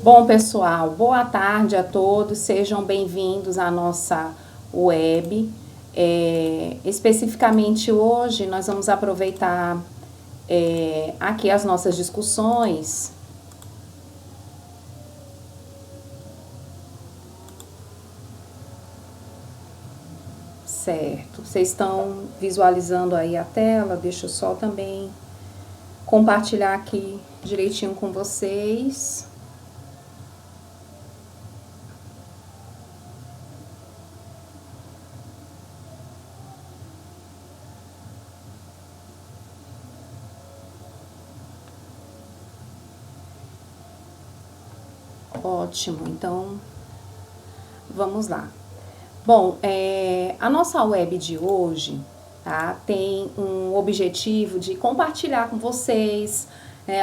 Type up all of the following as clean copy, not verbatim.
Bom, pessoal, boa tarde a todos, sejam bem-vindos à nossa web. Especificamente hoje nós vamos aproveitar aqui as nossas discussões. Certo, vocês estão visualizando aí a tela? Deixa eu só também compartilhar aqui direitinho com vocês. Ótimo, então vamos lá. Bom, a nossa web de hoje, tá, tem um objetivo de compartilhar com vocês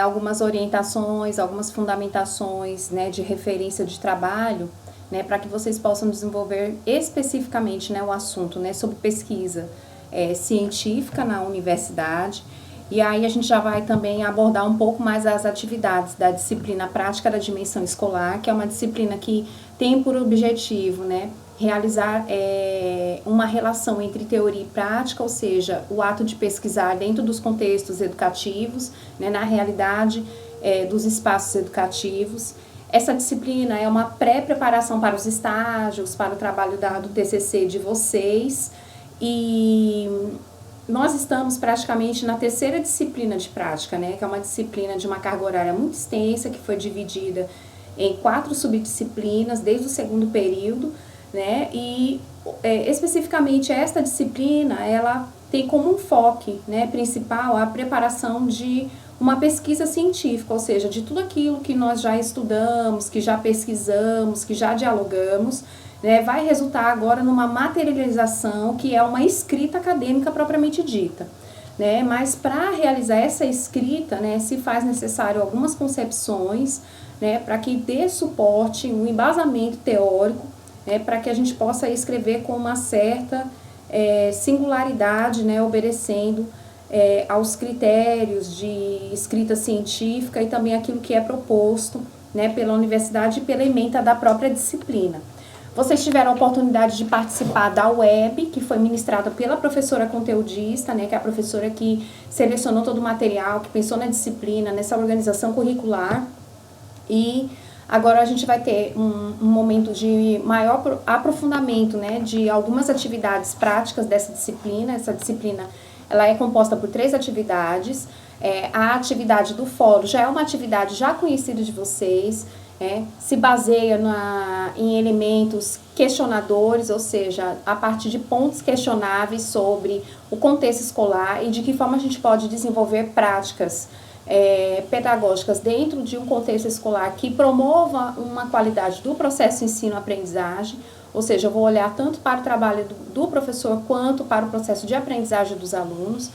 algumas orientações, algumas fundamentações, né, de referência de trabalho, né, para que vocês possam desenvolver especificamente, né, o assunto, né, sobre pesquisa científica na universidade. E aí a gente já vai também abordar um pouco mais as atividades da disciplina prática da dimensão escolar, que é uma disciplina que tem por objetivo, né, realizar uma relação entre teoria e prática, ou seja, o ato de pesquisar dentro dos contextos educativos, né, na realidade dos espaços educativos. Essa disciplina é uma pré-preparação para os estágios, para o trabalho do TCC de vocês, e nós estamos praticamente na terceira disciplina de prática, né, que é uma disciplina de uma carga horária muito extensa, que foi dividida em 4 subdisciplinas desde o segundo período, né, e especificamente esta disciplina, ela tem como um foco, né, principal a preparação de uma pesquisa científica, ou seja, de tudo aquilo que nós já estudamos, que já pesquisamos, que já dialogamos, né, vai resultar agora numa materialização que é uma escrita acadêmica propriamente dita, né, mas para realizar essa escrita, né, se faz necessário algumas concepções, né, para que dê suporte, um embasamento teórico, né, para que a gente possa escrever com uma certa singularidade, né, obedecendo aos critérios de escrita científica e também aquilo que é proposto, né, pela universidade e pela ementa da própria disciplina. Vocês tiveram a oportunidade de participar da web, que foi ministrada pela professora conteudista, né, que é a professora que selecionou todo o material, que pensou na disciplina, nessa organização curricular. E agora a gente vai ter um momento de maior aprofundamento, né, de algumas atividades práticas dessa disciplina. Essa disciplina ela é composta por 3 atividades. A atividade do fórum já é uma atividade já conhecida de vocês, se baseia em elementos questionadores, ou seja, a partir de pontos questionáveis sobre o contexto escolar e de que forma a gente pode desenvolver práticas pedagógicas dentro de um contexto escolar que promova uma qualidade do processo ensino-aprendizagem, ou seja, eu vou olhar tanto para o trabalho do professor quanto para o processo de aprendizagem dos alunos.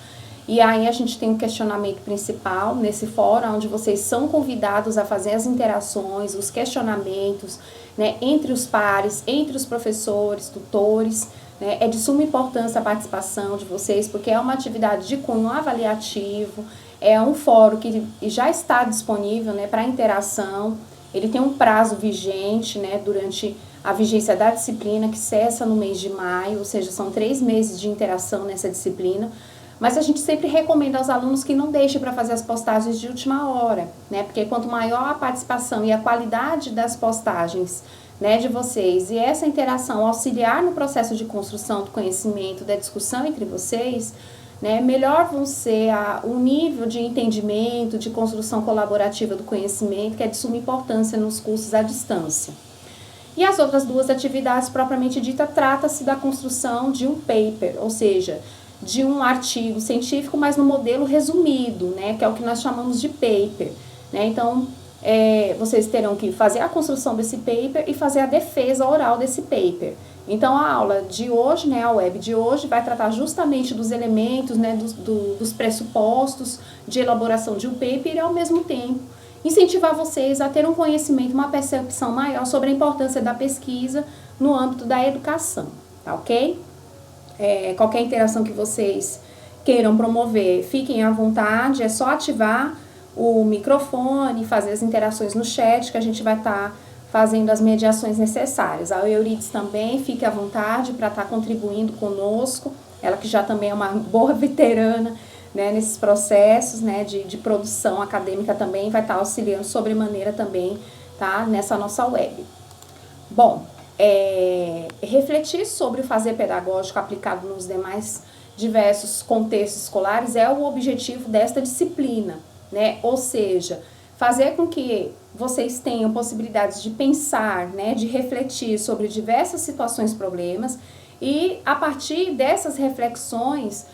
E aí a gente tem um questionamento principal nesse fórum, onde vocês são convidados a fazer as interações, os questionamentos, né, entre os pares, entre os professores, tutores, né. É de suma importância a participação de vocês, porque é uma atividade de cunho avaliativo, é um fórum que já está disponível, né, para interação. Ele tem um prazo vigente, né, durante a vigência da disciplina, que cessa no mês de maio, ou seja, são 3 meses de interação nessa disciplina. Mas a gente sempre recomenda aos alunos que não deixem para fazer as postagens de última hora, né? Porque quanto maior a participação e a qualidade das postagens, né, de vocês, e essa interação auxiliar no processo de construção do conhecimento, da discussão entre vocês, né, melhor vão ser o nível de entendimento, de construção colaborativa do conhecimento, que é de suma importância nos cursos à distância. E as outras 2 atividades, propriamente dita, trata-se da construção de um paper, ou seja, de um artigo científico, mas no modelo resumido, né, que é o que nós chamamos de paper, né. Então, vocês terão que fazer a construção desse paper e fazer a defesa oral desse paper. Então, a aula de hoje, né, a web de hoje, vai tratar justamente dos elementos, né, dos pressupostos de elaboração de um paper e, ao mesmo tempo, incentivar vocês a ter um conhecimento, uma percepção maior sobre a importância da pesquisa no âmbito da educação, tá ok? Qualquer interação que vocês queiram promover, fiquem à vontade, é só ativar o microfone, fazer as interações no chat, que a gente vai estar fazendo as mediações necessárias. A Eurides também, fique à vontade para estar contribuindo conosco, ela que já também é uma boa veterana, né, nesses processos, né, de produção acadêmica também, vai estar auxiliando sobremaneira também, tá, nessa nossa web. Bom, refletir sobre o fazer pedagógico aplicado nos demais diversos contextos escolares é o objetivo desta disciplina, né, ou seja, fazer com que vocês tenham possibilidades de pensar, né, de refletir sobre diversas situações, problemas, e a partir dessas reflexões,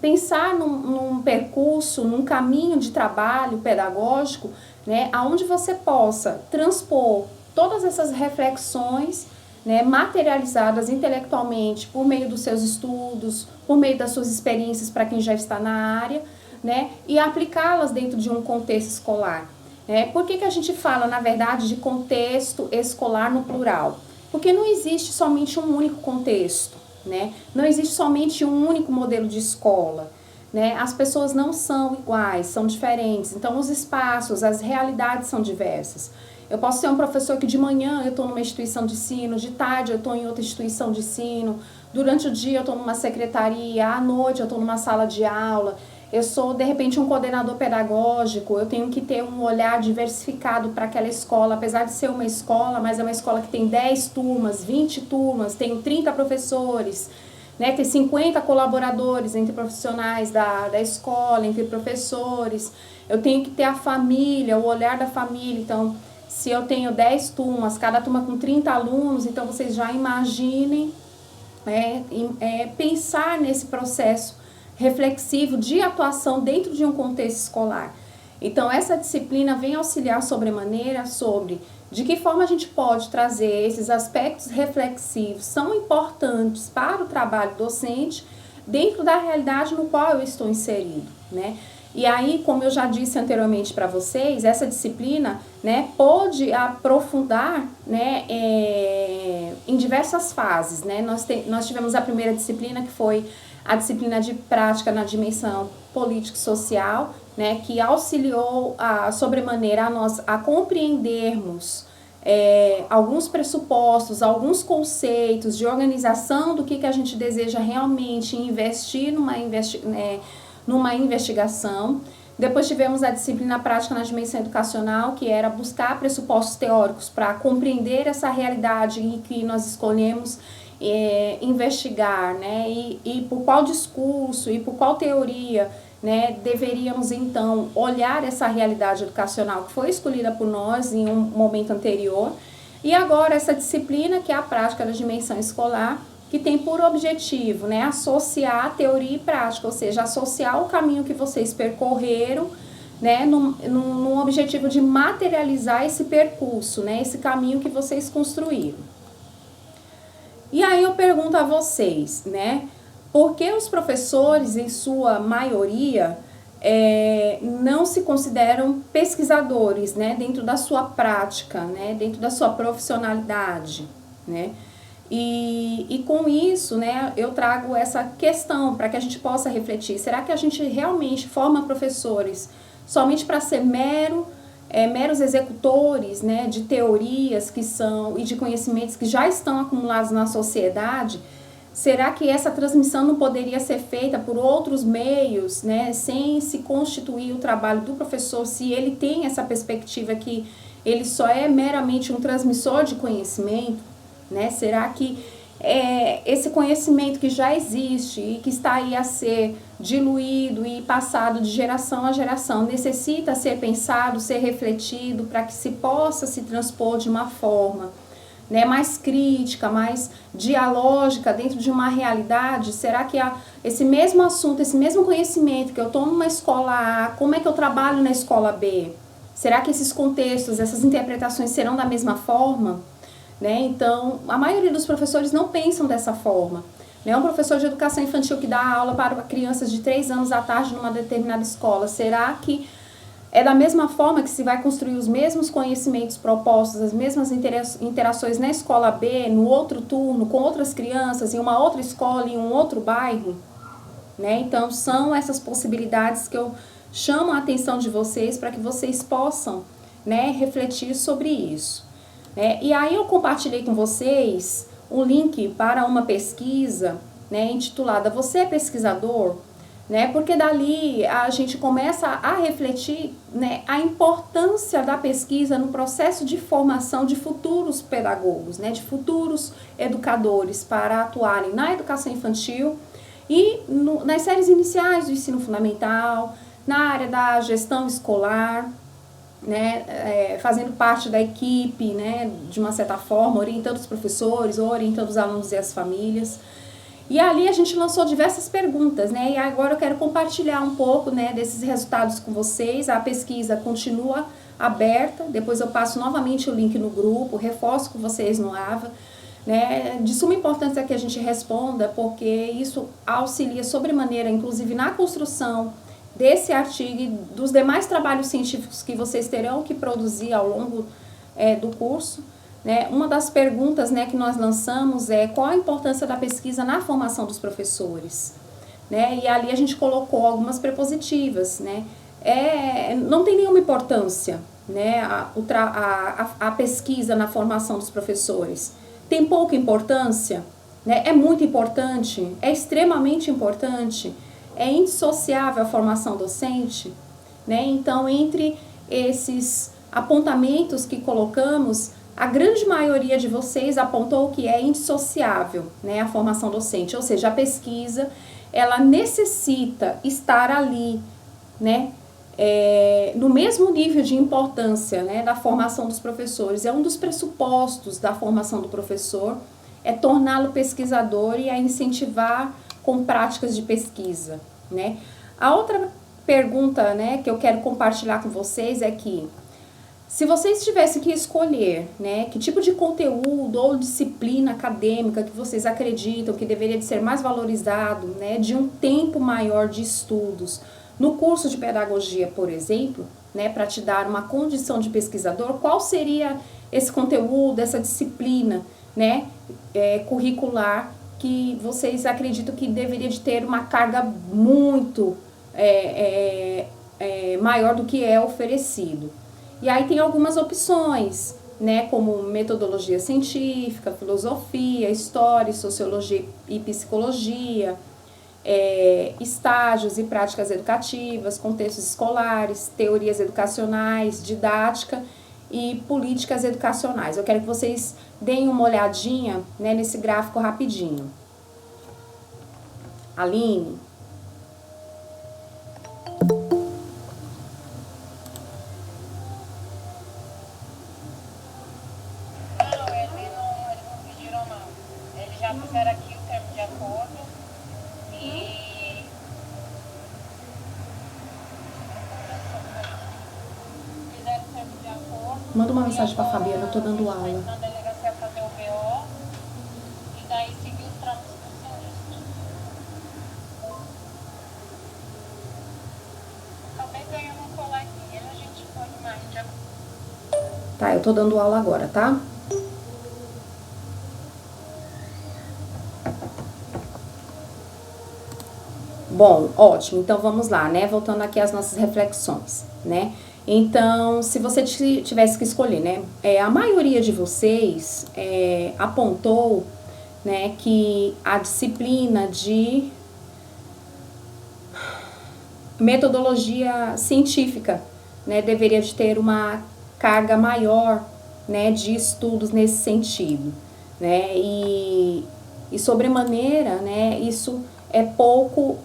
pensar num percurso, num caminho de trabalho pedagógico, né, onde você possa transpor todas essas reflexões, né, materializadas intelectualmente por meio dos seus estudos, por meio das suas experiências para quem já está na área, né, e aplicá-las dentro de um contexto escolar. Por que a gente fala, na verdade, de contexto escolar no plural? Porque não existe somente um único contexto, né? Não existe somente um único modelo de escola, né? As pessoas não são iguais, são diferentes, então os espaços, as realidades são diversas. Eu posso ser um professor que de manhã eu estou numa instituição de ensino, de tarde eu estou em outra instituição de ensino, durante o dia eu estou numa secretaria, à noite eu estou numa sala de aula. Eu sou, de repente, um coordenador pedagógico, eu tenho que ter um olhar diversificado para aquela escola, apesar de ser uma escola, mas é uma escola que tem 10 turmas, 20 turmas, tem 30 professores, né, tem 50 colaboradores entre profissionais da escola, entre professores. Eu tenho que ter a família, o olhar da família. Então, se eu tenho 10 turmas, cada turma com 30 alunos, então vocês já imaginem, pensar nesse processo reflexivo de atuação dentro de um contexto escolar. Então, essa disciplina vem auxiliar sobremaneira sobre de que forma a gente pode trazer esses aspectos reflexivos, são importantes para o trabalho docente, dentro da realidade no qual eu estou inserido, né? E aí, como eu já disse anteriormente para vocês, essa disciplina, né, pode aprofundar, né, em diversas fases, né? Nós tivemos a primeira disciplina, que foi a disciplina de prática na dimensão político-social, né, que auxiliou sobremaneira a nós a compreendermos alguns pressupostos, alguns conceitos de organização do que a gente deseja realmente investir numa investigação. Depois tivemos a disciplina prática na dimensão educacional, que era buscar pressupostos teóricos para compreender essa realidade em que nós escolhemos investigar, né, e por qual discurso e por qual teoria, né, deveríamos então olhar essa realidade educacional que foi escolhida por nós em um momento anterior. E agora essa disciplina, que é a prática da dimensão escolar, que tem por objetivo, né, associar teoria e prática, ou seja, associar o caminho que vocês percorreram, né, num objetivo de materializar esse percurso, né, esse caminho que vocês construíram. E aí eu pergunto a vocês, né, por que os professores, em sua maioria, não se consideram pesquisadores, né, dentro da sua prática, né, dentro da sua profissionalidade, né? E com isso, né, eu trago essa questão para que a gente possa refletir. Será que a gente realmente forma professores somente para ser meros executores, né, de teorias que são e de conhecimentos que já estão acumulados na sociedade? Será que essa transmissão não poderia ser feita por outros meios, né, sem se constituir o trabalho do professor, se ele tem essa perspectiva que ele só é meramente um transmissor de conhecimento, né? Será que esse conhecimento que já existe e que está aí a ser diluído e passado de geração a geração necessita ser pensado, ser refletido para que se possa se transpor de uma forma, né, mais crítica, mais dialógica dentro de uma realidade? Será que esse mesmo assunto, esse mesmo conhecimento que eu estou numa escola A, como é que eu trabalho na escola B? Será que esses contextos, essas interpretações serão da mesma forma? Né? Então, a maioria dos professores não pensam dessa forma. Né? Um professor de educação infantil que dá aula para crianças de 3 anos à tarde numa determinada escola, será que é da mesma forma que se vai construir os mesmos conhecimentos propostos, as mesmas interações na escola B, no outro turno, com outras crianças, em uma outra escola, em um outro bairro? Né? Então, são essas possibilidades que eu chamam a atenção de vocês para que vocês possam, né, refletir sobre isso. E aí eu compartilhei com vocês um link para uma pesquisa, né, intitulada Você é Pesquisador? Né, porque dali a gente começa a refletir, né, a importância da pesquisa no processo de formação de futuros pedagogos, né, de futuros educadores para atuarem na educação infantil e nas séries iniciais do ensino fundamental, na área da gestão escolar, né, fazendo parte da equipe, né, de uma certa forma, orientando os professores, orientando os alunos e as famílias. E ali a gente lançou diversas perguntas, né, e agora eu quero compartilhar um pouco, né, desses resultados com vocês. A pesquisa continua aberta, depois eu passo novamente o link no grupo, reforço com vocês no AVA, né, de suma importância que a gente responda, porque isso auxilia sobremaneira, inclusive na construção desse artigo e dos demais trabalhos científicos que vocês terão que produzir ao longo do curso. Né? Uma das perguntas, né, que nós lançamos é qual a importância da pesquisa na formação dos professores. Né? E ali a gente colocou algumas prepositivas. Né? Não tem nenhuma importância, né, a pesquisa na formação dos professores. Tem pouca importância, né? É muito importante, é extremamente importante, é indissociável a formação docente. Né? Então, entre esses apontamentos que colocamos, a grande maioria de vocês apontou que é indissociável, né, a formação docente, ou seja, a pesquisa, ela necessita estar ali, né, no mesmo nível de importância, né, da formação dos professores. É um dos pressupostos da formação do professor, é torná-lo pesquisador e a incentivar com práticas de pesquisa. Né. A outra pergunta, né, que eu quero compartilhar com vocês é que, se vocês tivessem que escolher, né, que tipo de conteúdo ou disciplina acadêmica que vocês acreditam que deveria de ser mais valorizado, né, de um tempo maior de estudos, no curso de pedagogia, por exemplo, né, para te dar uma condição de pesquisador, qual seria esse conteúdo, essa disciplina, né, curricular que vocês acreditam que deveria de ter uma carga muito maior do que é oferecido? E aí tem algumas opções, né, como metodologia científica, filosofia, história, sociologia e psicologia, estágios e práticas educativas, contextos escolares, teorias educacionais, didática e políticas educacionais. Eu quero que vocês deem uma olhadinha, né, nesse gráfico rapidinho. Aline? Fizeram aqui o termo de acordo e fizeram o termo de acordo. Manda uma mensagem para a Fabiana, eu tô dando aula. Na delegacia fazer o BO e daí seguir os trâmites do sinistro. Acabei ganhando um coleguinha, a gente pode mais de acordo. Tá, eu tô dando aula agora, tá? Bom, ótimo, então vamos lá, né, voltando aqui às nossas reflexões, né, então, se você tivesse que escolher, né, a maioria de vocês apontou, né, que a disciplina de metodologia científica, né, deveria de ter uma carga maior, né, de estudos nesse sentido, né, e sobremaneira, né, isso é pouco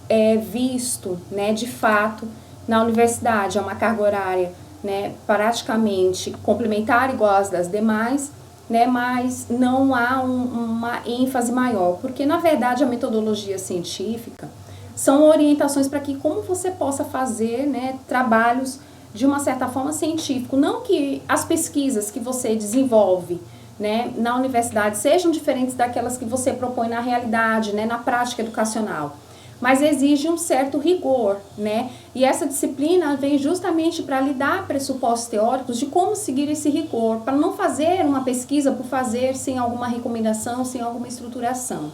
visto, né, de fato, na universidade. É uma carga horária, né, praticamente complementar igual às das demais, né, mas não há uma ênfase maior, porque na verdade a metodologia científica são orientações para que como você possa fazer, né, trabalhos de uma certa forma científico, não que as pesquisas que você desenvolve, né, na universidade sejam diferentes daquelas que você propõe na realidade, né, na prática educacional, mas exige um certo rigor, né, e essa disciplina vem justamente para lhe dar pressupostos teóricos de como seguir esse rigor, para não fazer uma pesquisa por fazer sem alguma recomendação, sem alguma estruturação.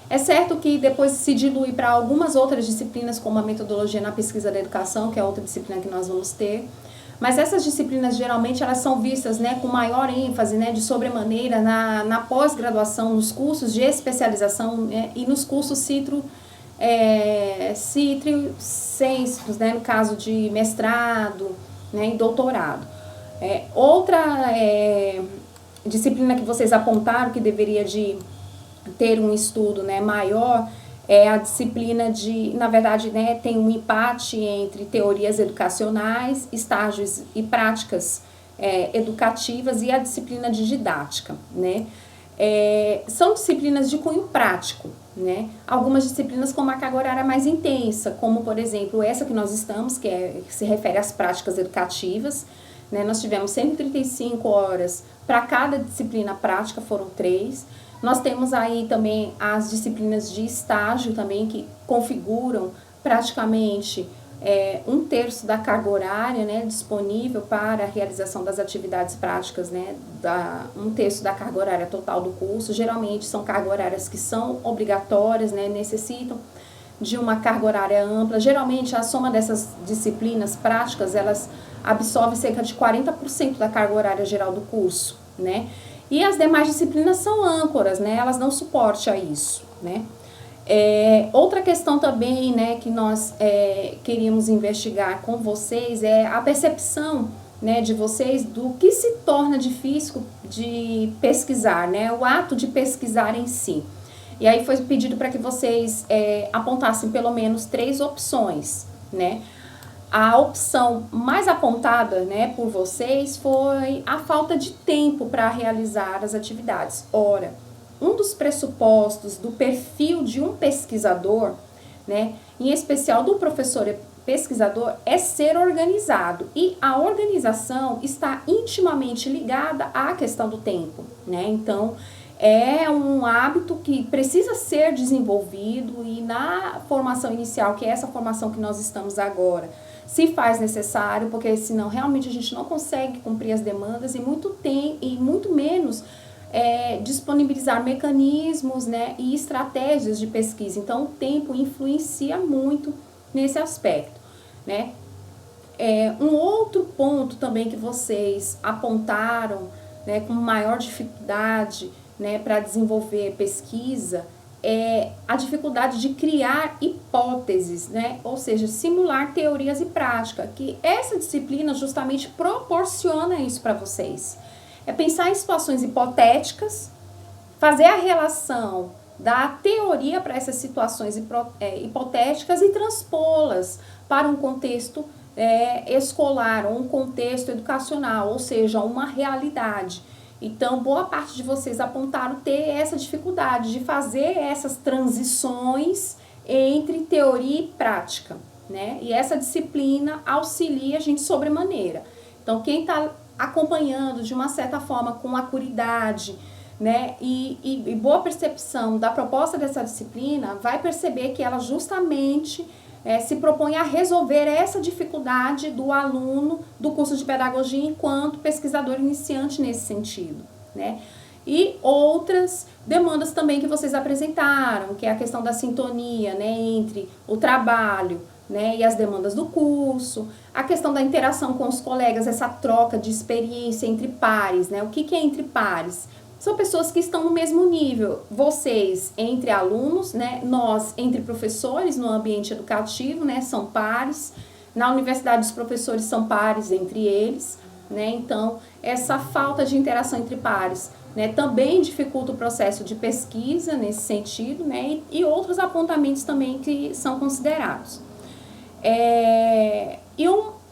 É certo que depois se dilui para algumas outras disciplinas, como a metodologia na pesquisa da educação, que é outra disciplina que nós vamos ter. Mas essas disciplinas, geralmente, elas são vistas, né, com maior ênfase, né, de sobremaneira na pós-graduação, nos cursos de especialização, né, e nos cursos cítricos, né, no caso de mestrado, né, e doutorado. Outra disciplina que vocês apontaram que deveria de ter um estudo, né, maior é a disciplina de, na verdade, né, tem um empate entre teorias educacionais, estágios e práticas educativas e a disciplina de didática, né. São disciplinas de cunho prático, né. Algumas disciplinas com uma carga horária mais intensa, como, por exemplo, essa que nós estamos, que se refere às práticas educativas, né. Nós tivemos 135 horas para cada disciplina prática, foram 3. Nós temos aí também as disciplinas de estágio também, que configuram praticamente 1/3 da carga horária, né, disponível para a realização das atividades práticas, né, 1/3 da carga horária total do curso. Geralmente são cargas horárias que são obrigatórias, né, necessitam de uma carga horária ampla. Geralmente a soma dessas disciplinas práticas, elas absorvem cerca de 40% da carga horária geral do curso, né. E as demais disciplinas são âncoras, né? Elas dão suporte a isso, né? Outra questão também, né, que nós queríamos investigar com vocês é a percepção, né, de vocês do que se torna difícil de pesquisar, né? O ato de pesquisar em si. E aí foi pedido para que vocês apontassem pelo menos 3 opções, né? A opção mais apontada, né, por vocês foi a falta de tempo para realizar as atividades. Ora, um dos pressupostos do perfil de um pesquisador, né, em especial do professor pesquisador, é ser organizado. E a organização está intimamente ligada à questão do tempo, né? Então, é um hábito que precisa ser desenvolvido e na formação inicial, que é essa formação que nós estamos agora, se faz necessário, porque senão realmente a gente não consegue cumprir as demandas e muito menos disponibilizar mecanismos, né, e estratégias de pesquisa. Então, o tempo influencia muito nesse aspecto, né. Um outro ponto também que vocês apontaram, né, com maior dificuldade, né, para desenvolver pesquisa, é a dificuldade de criar hipóteses, né? Ou seja, simular teorias e prática, que essa disciplina justamente proporciona isso para vocês. É pensar em situações hipotéticas, fazer a relação da teoria para essas situações hipotéticas e transpô-las para um contexto escolar, ou um contexto educacional, ou seja, uma realidade. Então, boa parte de vocês apontaram ter essa dificuldade de fazer essas transições entre teoria e prática, né? E essa disciplina auxilia a gente sobremaneira. Então, quem está acompanhando de uma certa forma com acuidade, né, e boa percepção da proposta dessa disciplina, vai perceber que ela justamente se propõe a resolver essa dificuldade do aluno do curso de pedagogia enquanto pesquisador iniciante nesse sentido, né? E outras demandas também que vocês apresentaram, que é a questão da sintonia, né, entre o trabalho, né, e as demandas do curso, a questão da interação com os colegas, essa troca de experiência entre pares, né? O que é entre pares? São pessoas que estão no mesmo nível, vocês entre alunos, né, nós entre professores no ambiente educativo, né, são pares, na universidade os professores são pares entre eles, né, então essa falta de interação entre pares, né, também dificulta o processo de pesquisa nesse sentido, né, e outros apontamentos também que são considerados.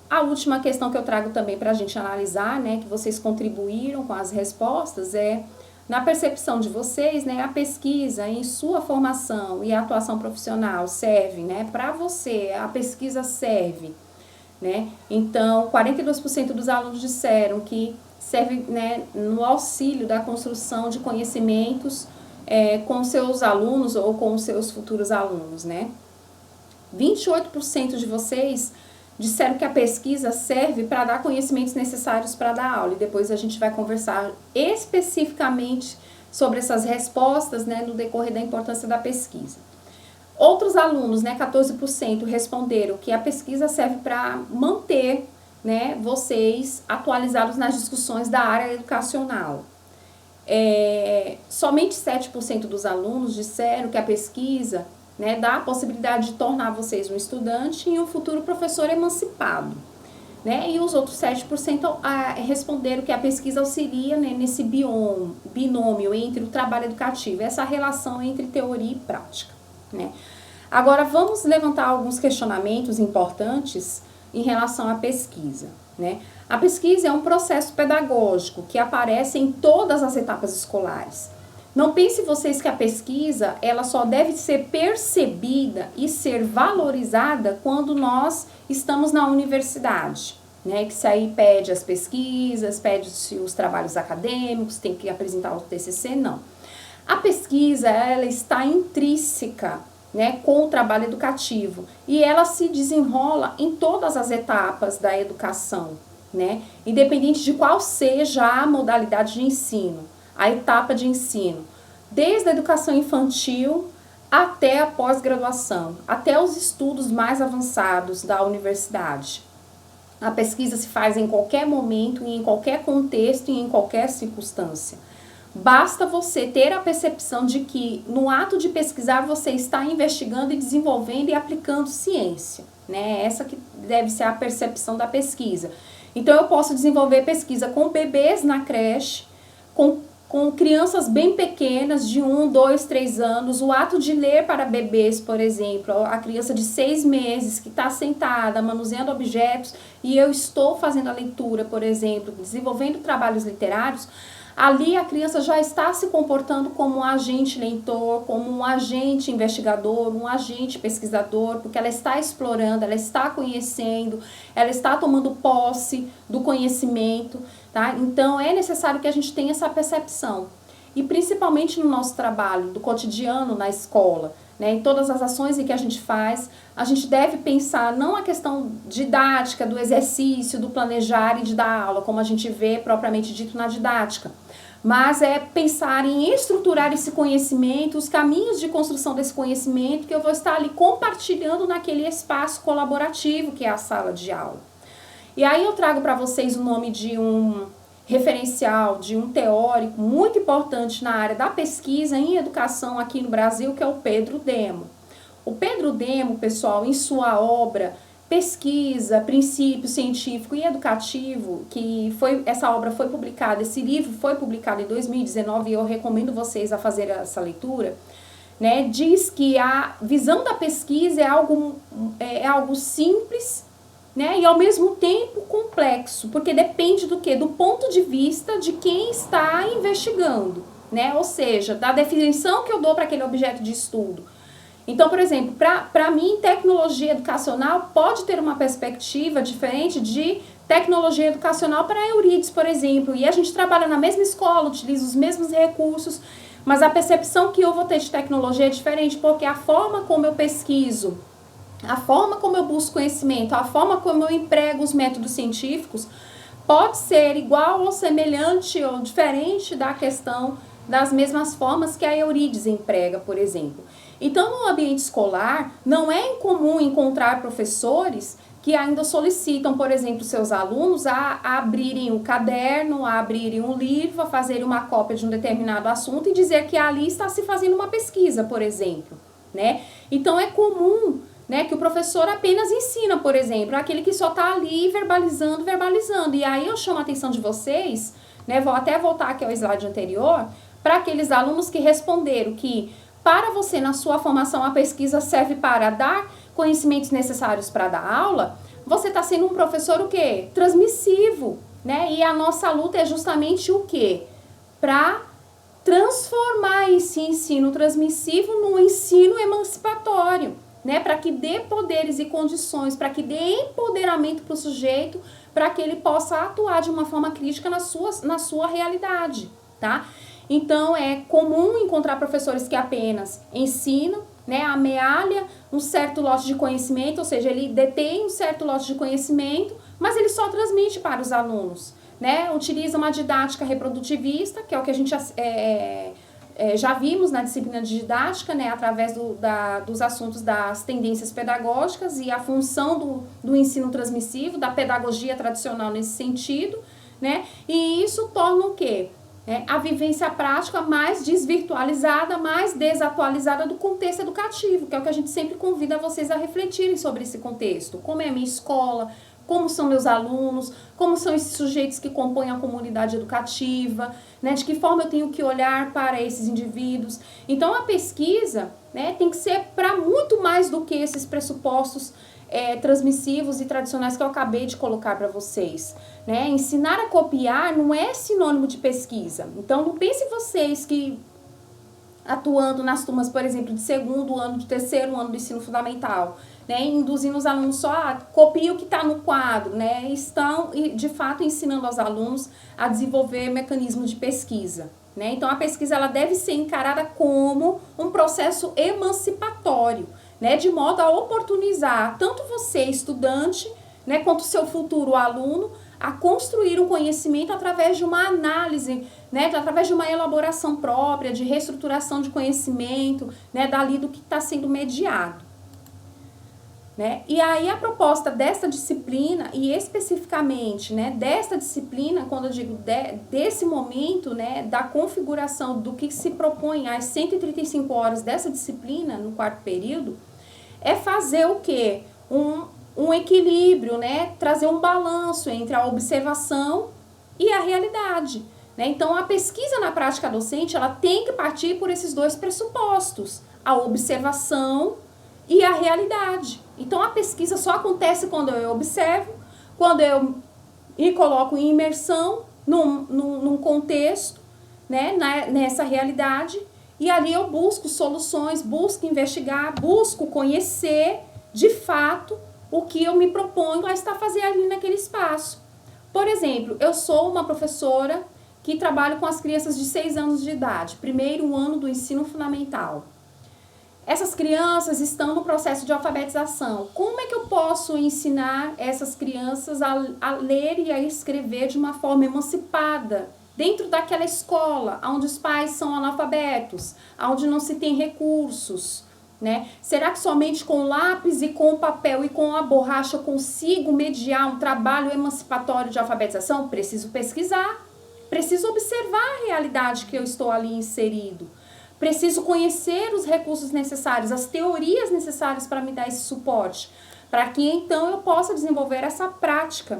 A última questão que eu trago também para a gente analisar, né, que vocês contribuíram com as respostas, na percepção de vocês, né, a pesquisa em sua formação e atuação profissional serve, né, para você, a pesquisa serve, né, então 42% dos alunos disseram que serve, né, no auxílio da construção de conhecimentos com seus alunos ou com os seus futuros alunos, né. 28% de vocês disseram que a pesquisa serve para dar conhecimentos necessários para dar aula, e depois a gente vai conversar especificamente sobre essas respostas, né, no decorrer da importância da pesquisa. Outros alunos, né, 14% responderam que a pesquisa serve para manter, né, vocês atualizados nas discussões da área educacional. Somente 7% dos alunos disseram que a pesquisa, né, dá a possibilidade de tornar vocês um estudante e um futuro professor emancipado. Né? E os outros 7% responderam que a pesquisa auxilia, né, nesse binômio entre o trabalho educativo, essa relação entre teoria e prática. Né? Agora, vamos levantar alguns questionamentos importantes em relação à pesquisa. Né? A pesquisa é um processo pedagógico que aparece em todas as etapas escolares. Não pense vocês que a pesquisa ela só deve ser percebida e ser valorizada quando nós estamos na universidade, né? Que se aí pede as pesquisas, pede-se os trabalhos acadêmicos, tem que apresentar o TCC, não. A pesquisa ela está intrínseca, né, com o trabalho educativo e ela se desenrola em todas as etapas da educação, né? Independente de qual seja a modalidade de ensino. A etapa de ensino, desde a educação infantil até a pós-graduação, até os estudos mais avançados da universidade. A pesquisa se faz em qualquer momento, e em qualquer contexto e em qualquer circunstância. Basta você ter a percepção de que no ato de pesquisar você está investigando e desenvolvendo e aplicando ciência, né? Essa que deve ser a percepção da pesquisa. Então eu posso desenvolver pesquisa com bebês na creche, com crianças bem pequenas, de 1, 2, 3 anos, o ato de ler para bebês, por exemplo, a criança de 6 meses que está sentada, manuseando objetos, e eu estou fazendo a leitura, por exemplo, desenvolvendo trabalhos literários, ali a criança já está se comportando como um agente leitor, como um agente investigador, um agente pesquisador, porque ela está explorando, ela está conhecendo, ela está tomando posse do conhecimento, tá? Então é necessário que a gente tenha essa percepção. E principalmente no nosso trabalho, do cotidiano na escola, né, em todas as ações em que a gente deve pensar não a questão didática, do exercício, do planejar e de dar aula, como a gente vê propriamente dito na didática, mas é pensar em estruturar esse conhecimento, os caminhos de construção desse conhecimento que eu vou estar ali compartilhando naquele espaço colaborativo que é a sala de aula. E aí eu trago para vocês o nome de um referencial, de um teórico muito importante na área da pesquisa em educação aqui no Brasil, que é o Pedro Demo. O Pedro Demo, pessoal, em sua obra Pesquisa, Princípio Científico e Educativo, essa obra foi publicada, esse livro foi publicado em 2019 e eu recomendo vocês a fazer essa leitura, né? Diz que a visão da pesquisa é algo simples, né, e ao mesmo tempo complexo, porque depende do quê? Do ponto de vista de quem está investigando, né? Ou seja, da definição que eu dou para aquele objeto de estudo. Então, por exemplo, para mim, tecnologia educacional pode ter uma perspectiva diferente de tecnologia educacional para a Euridice, por exemplo, e a gente trabalha na mesma escola, utiliza os mesmos recursos, mas a percepção que eu vou ter de tecnologia é diferente, porque a forma como eu pesquiso, a forma como eu busco conhecimento, a forma como eu emprego os métodos científicos pode ser igual ou semelhante ou diferente da questão das mesmas formas que a Euridice emprega, por exemplo. Então, no ambiente escolar, não é incomum encontrar professores que ainda solicitam, por exemplo, seus alunos a abrirem o caderno, a abrirem um livro, a fazerem uma cópia de um determinado assunto e dizer que ali está se fazendo uma pesquisa, por exemplo, né? Então, é comum, né, que o professor apenas ensina, por exemplo, aquele que só está ali verbalizando. E aí eu chamo a atenção de vocês, né, vou até voltar aqui ao slide anterior, para aqueles alunos que responderam que para você, na sua formação, a pesquisa serve para dar conhecimentos necessários para dar aula, você está sendo um professor o quê? Transmissivo, né? E a nossa luta é justamente o quê? Para transformar esse ensino transmissivo num ensino emancipatório, né? Para que dê poderes e condições, para que dê empoderamento para o sujeito, para que ele possa atuar de uma forma crítica na sua realidade, tá? Então, é comum encontrar professores que apenas ensinam, né, amealha um certo lote de conhecimento, ou seja, ele detém um certo lote de conhecimento, mas ele só transmite para os alunos, né, utiliza uma didática reprodutivista, que é o que a gente já vimos na disciplina de didática, né, através dos assuntos das tendências pedagógicas e a função do ensino transmissivo, da pedagogia tradicional nesse sentido, né, e isso torna o quê? A vivência prática mais desvirtualizada, mais desatualizada do contexto educativo, que é o que a gente sempre convida vocês a refletirem sobre esse contexto. Como é a minha escola, como são meus alunos, como são esses sujeitos que compõem a comunidade educativa, né, de que forma eu tenho que olhar para esses indivíduos. Então, a pesquisa, né, tem que ser para muito mais do que esses pressupostos transmissivos e tradicionais que eu acabei de colocar para vocês. Né? Ensinar a copiar não é sinônimo de pesquisa. Então, não pense vocês que atuando nas turmas, por exemplo, de segundo ano, de terceiro ano do ensino fundamental, né, induzindo os alunos só a copiar o que está no quadro, né, estão, de fato, ensinando aos alunos a desenvolver mecanismos de pesquisa. Né? Então, a pesquisa ela deve ser encarada como um processo emancipatório, né, de modo a oportunizar tanto você, estudante, né, quanto o seu futuro aluno, a construir um conhecimento através de uma análise, né, através de uma elaboração própria, de reestruturação de conhecimento, né, dali do que está sendo mediado. Né? E aí a proposta dessa disciplina, e especificamente, né, desta disciplina, quando eu digo desse momento, né, da configuração do que se propõe às 135 horas dessa disciplina, no quarto período, é fazer o quê? Um equilíbrio, né, trazer um balanço entre a observação e a realidade. Né? Então, a pesquisa na prática docente, ela tem que partir por esses dois pressupostos, a observação e a realidade. Então, a pesquisa só acontece quando eu observo, quando eu me coloco em imersão num contexto, né, nessa realidade, e ali eu busco soluções, busco investigar, busco conhecer, de fato, o que eu me proponho a estar fazendo ali naquele espaço. Por exemplo, eu sou uma professora que trabalho com as crianças de 6 anos de idade, primeiro ano do ensino fundamental. Essas crianças estão no processo de alfabetização. Como é que eu posso ensinar essas crianças a ler e a escrever de uma forma emancipada, dentro daquela escola, onde os pais são analfabetos, onde não se tem recursos? Né? Será que somente com o lápis e com o papel e com a borracha eu consigo mediar um trabalho emancipatório de alfabetização? Preciso pesquisar, preciso observar a realidade que eu estou ali inserido. Preciso conhecer os recursos necessários, as teorias necessárias para me dar esse suporte, para que então eu possa desenvolver essa prática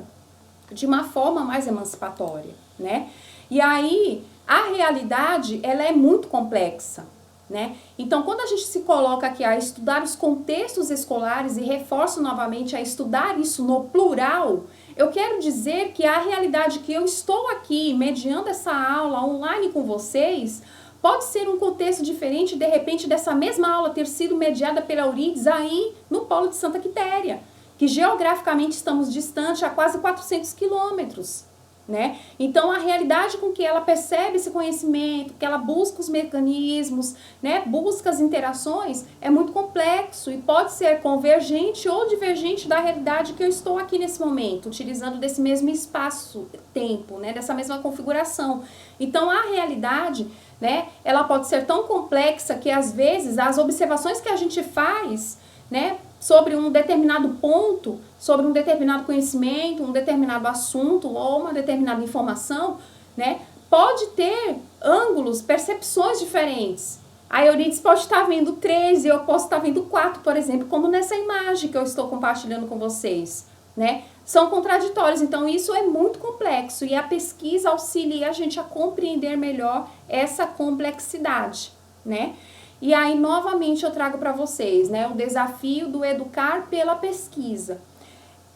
de uma forma mais emancipatória, né? E aí, a realidade, ela é muito complexa, né? Então, quando a gente se coloca aqui a estudar os contextos escolares e reforço novamente a estudar isso no plural, eu quero dizer que a realidade que eu estou aqui mediando essa aula online com vocês pode ser um contexto diferente, de repente, dessa mesma aula ter sido mediada pela Eurides aí no Polo de Santa Quitéria, que geograficamente estamos distante a quase 400 quilômetros. Né? Então, a realidade com que ela percebe esse conhecimento, que ela busca os mecanismos, né, busca as interações, é muito complexo e pode ser convergente ou divergente da realidade que eu estou aqui nesse momento, utilizando desse mesmo espaço-tempo, né, dessa mesma configuração. Então, a realidade, né, ela pode ser tão complexa que, às vezes, as observações que a gente faz, né, sobre um determinado ponto, sobre um determinado conhecimento, um determinado assunto ou uma determinada informação, né, pode ter ângulos, percepções diferentes. A Eurides pode estar vendo 3 e eu posso estar vendo 4, por exemplo, como nessa imagem que eu estou compartilhando com vocês, né? São contraditórios, então isso é muito complexo e a pesquisa auxilia a gente a compreender melhor essa complexidade, né? E aí, novamente, eu trago para vocês, né, o desafio do educar pela pesquisa.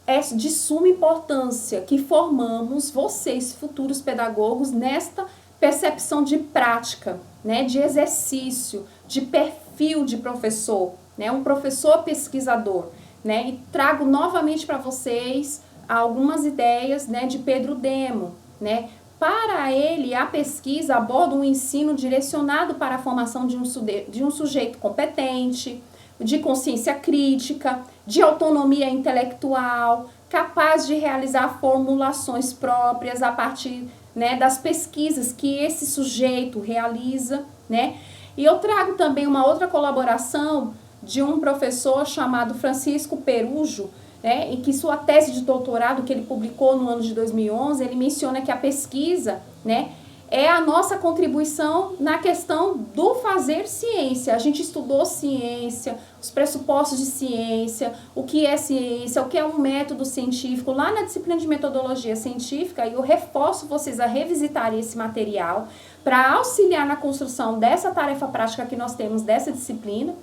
É de suma importância que formamos vocês, futuros pedagogos, nesta percepção de prática, né, de exercício, de perfil de professor, né, um professor pesquisador, né, e trago novamente para vocês algumas ideias, né, de Pedro Demo, né. Para ele, a pesquisa aborda um ensino direcionado para a formação de um sujeito competente, de consciência crítica, de autonomia intelectual, capaz de realizar formulações próprias a partir, né, das pesquisas que esse sujeito realiza, né? E eu trago também uma outra colaboração de um professor chamado Francisco Perujo, né, em que sua tese de doutorado que ele publicou no ano de 2011, ele menciona que a pesquisa, né, é a nossa contribuição na questão do fazer ciência. A gente estudou ciência, os pressupostos de ciência, o que é ciência, o que é um método científico, lá na disciplina de metodologia científica, e eu reforço vocês a revisitarem esse material para auxiliar na construção dessa tarefa prática que nós temos dessa disciplina,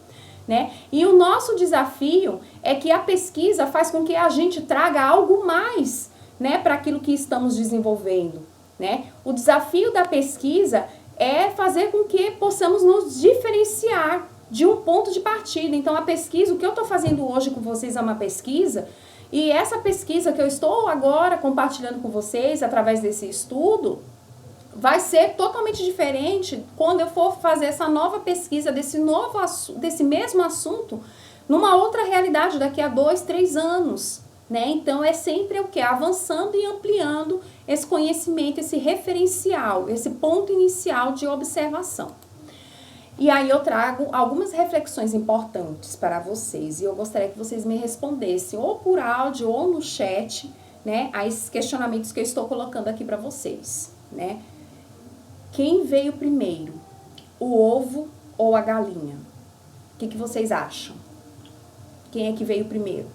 né? E o nosso desafio é que a pesquisa faz com que a gente traga algo mais, né, para aquilo que estamos desenvolvendo, né? O desafio da pesquisa é fazer com que possamos nos diferenciar de um ponto de partida. Então, a pesquisa, o que eu estou fazendo hoje com vocês é uma pesquisa, e essa pesquisa que eu estou agora compartilhando com vocês através desse estudo, vai ser totalmente diferente quando eu for fazer essa nova pesquisa desse mesmo assunto numa outra realidade daqui a 2, 3 anos, né? Então é sempre o que? Avançando e ampliando esse conhecimento, esse referencial, esse ponto inicial de observação. E aí eu trago algumas reflexões importantes para vocês e eu gostaria que vocês me respondessem ou por áudio ou no chat, né, a esses questionamentos que eu estou colocando aqui para vocês, né? Quem veio primeiro, o ovo ou a galinha? O que vocês acham? Quem é que veio primeiro?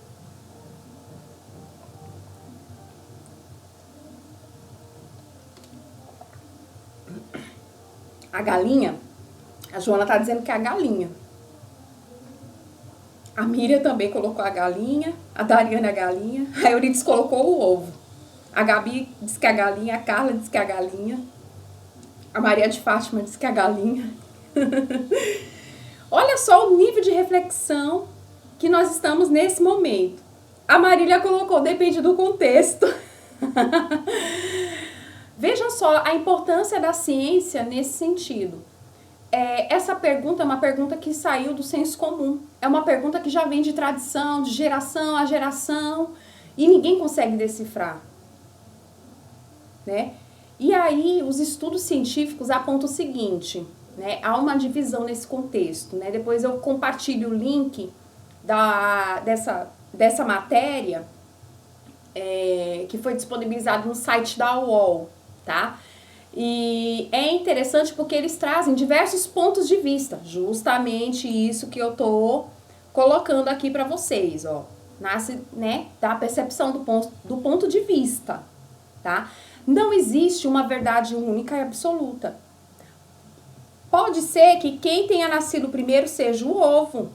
A galinha? A Joana tá dizendo que é a galinha. A Miriam também colocou a galinha, a Dariana a galinha, a Euridice colocou o ovo. A Gabi disse que é a galinha, a Carla disse que é a galinha. A Maria de Fátima disse que é a galinha. Olha só o nível de reflexão que nós estamos nesse momento. A Marília colocou, depende do contexto. Vejam só a importância da ciência nesse sentido. Essa pergunta é uma pergunta que saiu do senso comum. É uma pergunta que já vem de tradição, de geração a geração, e ninguém consegue decifrar, né? E aí, os estudos científicos apontam o seguinte, né? Há uma divisão nesse contexto, né? Depois eu compartilho o link dessa matéria que foi disponibilizado no site da UOL, tá? E é interessante porque eles trazem diversos pontos de vista, justamente isso que eu tô colocando aqui para vocês, ó. Nasce, né, da percepção do ponto de vista, tá? Não existe uma verdade única e absoluta. Pode ser que quem tenha nascido primeiro seja o ovo.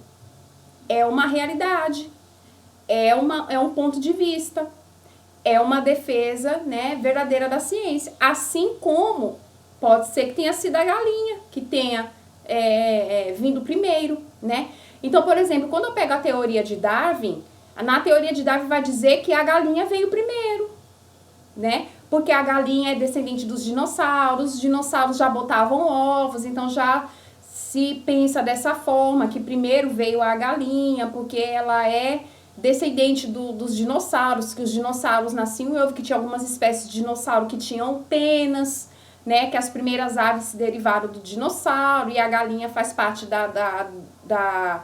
É uma realidade. É um ponto de vista. É uma defesa, né, verdadeira da ciência. Assim como pode ser que tenha sido a galinha que tenha vindo primeiro, né? Então, por exemplo, quando eu pego a teoria de Darwin, na teoria de Darwin vai dizer que a galinha veio primeiro, né? Porque a galinha é descendente dos dinossauros, os dinossauros já botavam ovos, então já se pensa dessa forma, que primeiro veio a galinha, porque ela é descendente dos dinossauros, que os dinossauros nasciam em ovo, que tinha algumas espécies de dinossauro que tinham penas, né? Que as primeiras aves se derivaram do dinossauro, e a galinha faz parte da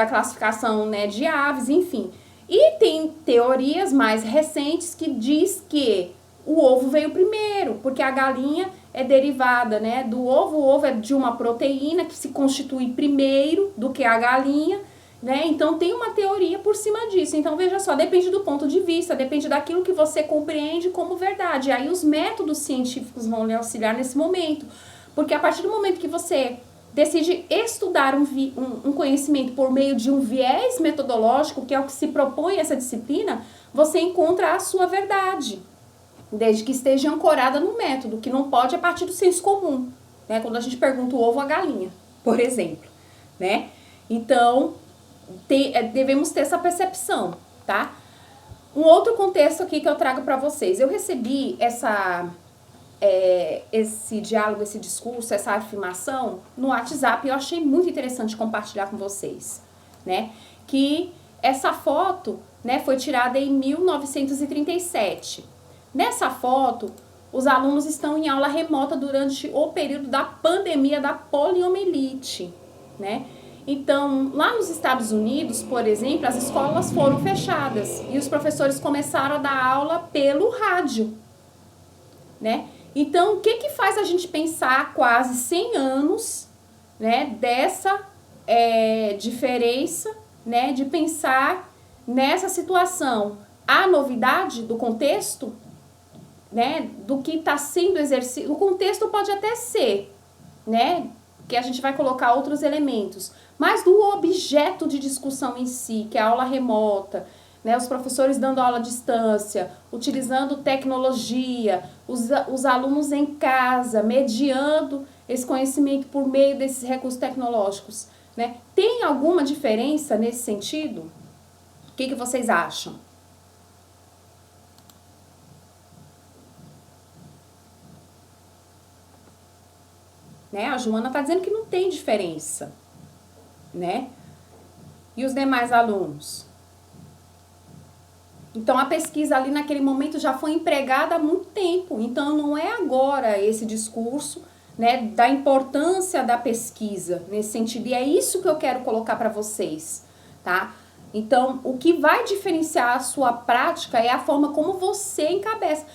classificação, né, de aves, enfim. E tem teorias mais recentes que diz que o ovo veio primeiro, porque a galinha é derivada, né, do ovo. O ovo é de uma proteína que se constitui primeiro do que a galinha, né? Então tem uma teoria por cima disso. Então veja só, depende do ponto de vista, depende daquilo que você compreende como verdade. Aí os métodos científicos vão lhe auxiliar nesse momento, porque a partir do momento que você decide estudar um conhecimento por meio de um viés metodológico, que é o que se propõe essa disciplina, você encontra a sua verdade, desde que esteja ancorada no método, que não pode a partir do senso comum, né? Quando a gente pergunta o ovo ou a galinha, por exemplo, né? Então, devemos ter essa percepção, tá? Um outro contexto aqui que eu trago para vocês. Eu recebi esse diálogo, esse discurso, essa afirmação no WhatsApp, e eu achei muito interessante compartilhar com vocês, né? Que essa foto, né, foi tirada em 1937. Nessa foto, os alunos estão em aula remota durante o período da pandemia da poliomielite, né? Então, lá nos Estados Unidos, por exemplo, as escolas foram fechadas e os professores começaram a dar aula pelo rádio, né? Então, o que faz a gente pensar quase 100 anos, né, dessa diferença, né, de pensar nessa situação? A novidade do contexto, né, do que está sendo exercido, o contexto pode até ser, né, que a gente vai colocar outros elementos, mas do objeto de discussão em si, que é a aula remota, né, os professores dando aula à distância, utilizando tecnologia, os alunos em casa, mediando esse conhecimento por meio desses recursos tecnológicos, né? Tem alguma diferença nesse sentido? O que vocês acham? Né? A Joana está dizendo que não tem diferença, né? E os demais alunos? Então, a pesquisa ali naquele momento já foi empregada há muito tempo. Então, não é agora esse discurso, né, da importância da pesquisa nesse sentido. E é isso que eu quero colocar para vocês, tá? Então, o que vai diferenciar a sua prática é a forma como você encabeça.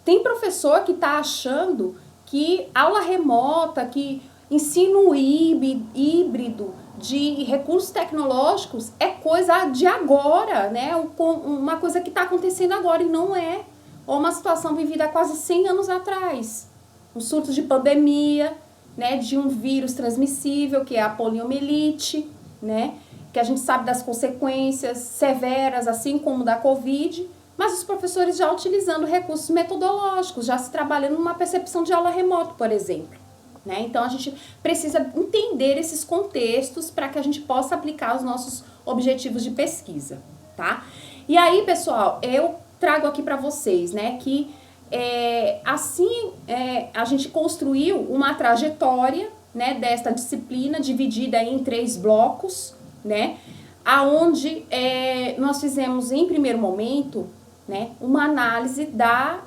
Tem professor que está achando que aula remota, que ensino híbrido de recursos tecnológicos é coisa de agora, né? Uma coisa que está acontecendo agora e não é. Ou uma situação vivida há quase 100 anos atrás. Um surto de pandemia, né? De um vírus transmissível, que é a poliomielite, né? Que a gente sabe das consequências severas, assim como da Covid, mas os professores já utilizando recursos metodológicos, já se trabalhando numa percepção de aula remota, por exemplo. Né? Então, a gente precisa entender esses contextos para que a gente possa aplicar os nossos objetivos de pesquisa, tá? E aí, pessoal, eu trago aqui para vocês, né, que a gente construiu uma trajetória, né, desta disciplina dividida em 3 blocos, né, aonde nós fizemos em primeiro momento, né, uma análise da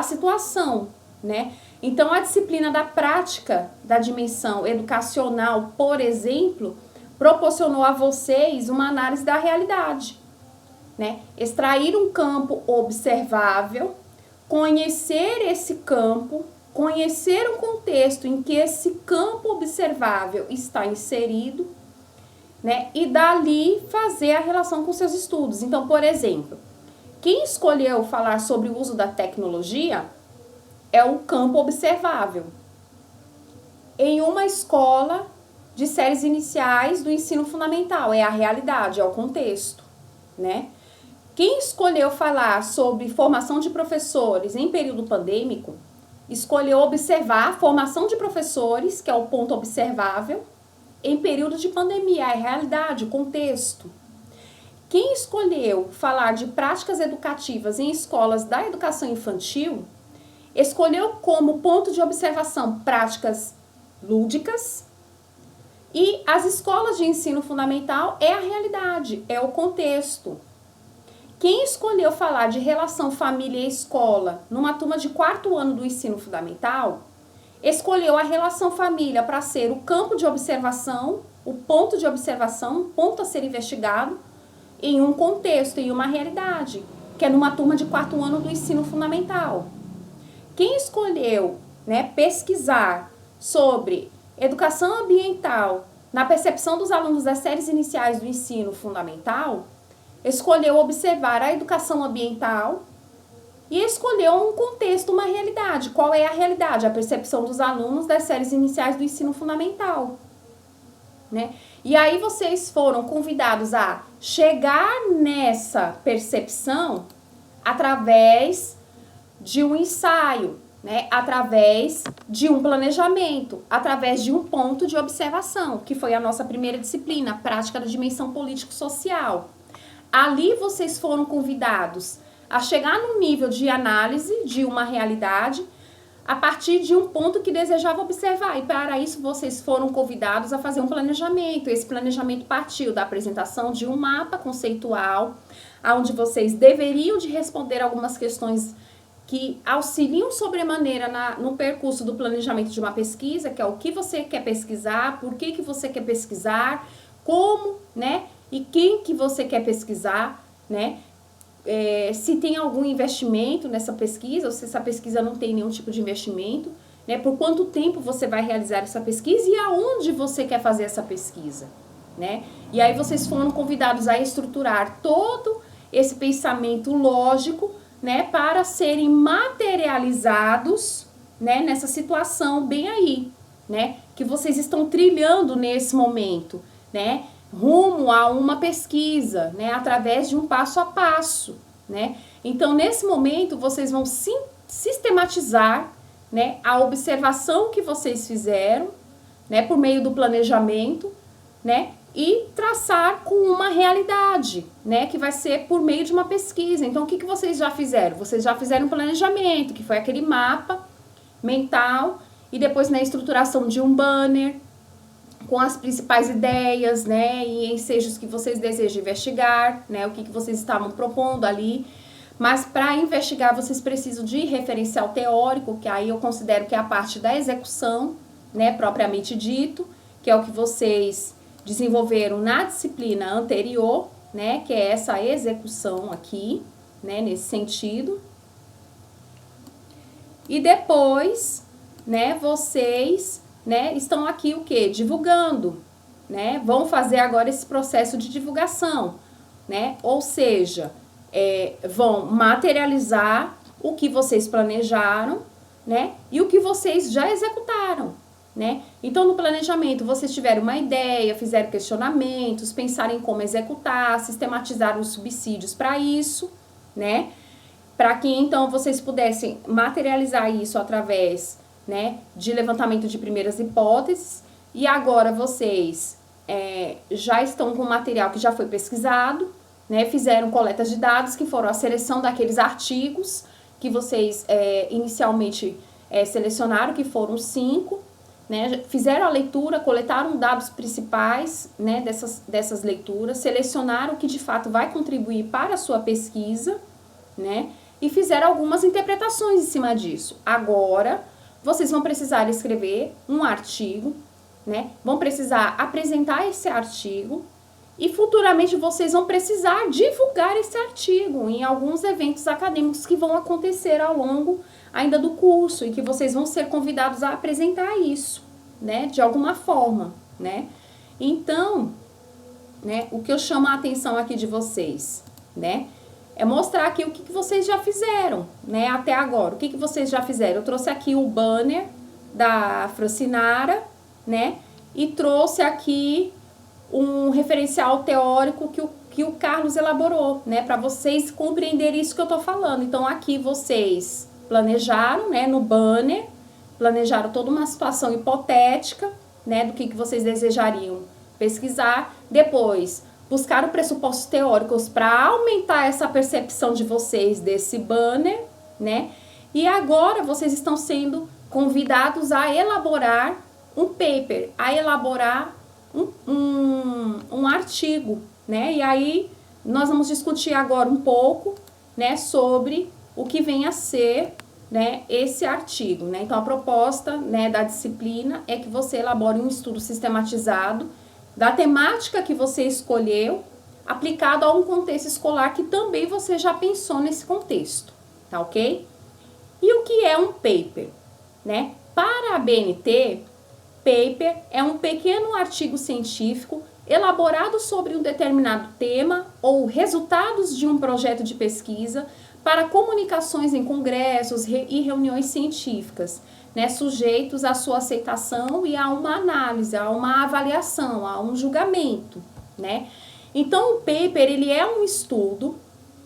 situação, né? Então, a disciplina da prática da dimensão educacional, por exemplo, proporcionou a vocês uma análise da realidade, né? Extrair um campo observável, conhecer esse campo, conhecer um contexto em que esse campo observável está inserido, né? E dali fazer a relação com seus estudos. Então, por exemplo, quem escolheu falar sobre o uso da tecnologia é o campo observável. Em uma escola de séries iniciais do ensino fundamental, é a realidade, é o contexto, né? Quem escolheu falar sobre formação de professores em período pandêmico, escolheu observar a formação de professores, que é o ponto observável, em período de pandemia, é a realidade, o contexto. Quem escolheu falar de práticas educativas em escolas da educação infantil, escolheu como ponto de observação práticas lúdicas, e as escolas de ensino fundamental é a realidade, é o contexto. Quem escolheu falar de relação família e escola numa turma de 4º ano do ensino fundamental, escolheu a relação família para ser o campo de observação, o ponto de observação, o ponto a ser investigado em um contexto, em uma realidade, que é numa turma de 4º ano do ensino fundamental. Quem escolheu, né, pesquisar sobre educação ambiental na percepção dos alunos das séries iniciais do ensino fundamental, escolheu observar a educação ambiental e escolheu um contexto, uma realidade. Qual é a realidade? A percepção dos alunos das séries iniciais do ensino fundamental, né? E aí vocês foram convidados a chegar nessa percepção através de um ensaio, né? Através de um planejamento, através de um ponto de observação, que foi a nossa primeira disciplina, prática da dimensão político-social. Ali vocês foram convidados a chegar no nível de análise de uma realidade a partir de um ponto que desejava observar. E para isso vocês foram convidados a fazer um planejamento. Esse planejamento partiu da apresentação de um mapa conceitual, onde vocês deveriam de responder algumas questões que auxiliam sobremaneira no percurso do planejamento de uma pesquisa, que é o que você quer pesquisar, por que você quer pesquisar, como, né, e quem que você quer pesquisar, né, se tem algum investimento nessa pesquisa, ou se essa pesquisa não tem nenhum tipo de investimento, né, por quanto tempo você vai realizar essa pesquisa e aonde você quer fazer essa pesquisa, né, e aí vocês foram convidados a estruturar todo esse pensamento lógico, né, para serem materializados, né, nessa situação bem aí, né, que vocês estão trilhando nesse momento, né, rumo a uma pesquisa, né, através de um passo a passo, né. Então, nesse momento, vocês vão sistematizar, né, a observação que vocês fizeram, né, por meio do planejamento, né, e traçar com uma realidade, né, que vai ser por meio de uma pesquisa. Então, o que vocês já fizeram? Vocês já fizeram um planejamento, que foi aquele mapa mental, e depois na estruturação de um banner, com as principais ideias, né, e ensejos que vocês desejam investigar, né, o que vocês estavam propondo ali. Mas para investigar, vocês precisam de referencial teórico, que aí eu considero que é a parte da execução, né, propriamente dito, que é o que vocês desenvolveram na disciplina anterior, né, que é essa execução aqui, né, nesse sentido. E depois, né, vocês, né, estão aqui o quê? Divulgando, né, vão fazer agora esse processo de divulgação, né, ou seja, vão materializar o que vocês planejaram, né, e o que vocês já executaram, né? Então, no planejamento, vocês tiveram uma ideia, fizeram questionamentos, pensaram em como executar, sistematizaram os subsídios para isso, né? Para que, então, vocês pudessem materializar isso através, né, de levantamento de primeiras hipóteses. E agora vocês já estão com material que já foi pesquisado, né? Fizeram coletas de dados, que foram a seleção daqueles artigos que vocês inicialmente selecionaram, que foram 5, né, fizeram a leitura, coletaram dados principais, né, dessas leituras, selecionaram o que de fato vai contribuir para a sua pesquisa, né, e fizeram algumas interpretações em cima disso. Agora, vocês vão precisar escrever um artigo, né, vão precisar apresentar esse artigo e futuramente vocês vão precisar divulgar esse artigo em alguns eventos acadêmicos que vão acontecer ao longo ainda do curso e que vocês vão ser convidados a apresentar isso, né, de alguma forma, né. Então, né, o que eu chamo a atenção aqui de vocês, né, é mostrar aqui o que vocês já fizeram, né, até agora. O que vocês já fizeram? Eu trouxe aqui o banner da Francinara, né, e trouxe aqui um referencial teórico que o Carlos elaborou, né, para vocês compreenderem isso que eu tô falando. Então, aqui vocês planejaram, né, no banner, planejaram toda uma situação hipotética, né, do que vocês desejariam pesquisar. Depois, buscaram pressupostos teóricos para aumentar essa percepção de vocês desse banner, né, e agora vocês estão sendo convidados a elaborar um paper, a elaborar um artigo, né, e aí nós vamos discutir agora um pouco, né, sobre o que vem a ser, né, esse artigo, né. Então, a proposta, né, da disciplina é que você elabore um estudo sistematizado da temática que você escolheu, aplicado a um contexto escolar que também você já pensou nesse contexto, tá ok? E o que é um paper, né? Para a BNT, paper é um pequeno artigo científico elaborado sobre um determinado tema ou resultados de um projeto de pesquisa para comunicações em congressos e reuniões científicas, né, sujeitos à sua aceitação e a uma análise, a uma avaliação, a um julgamento, né? Então, o paper, ele é um estudo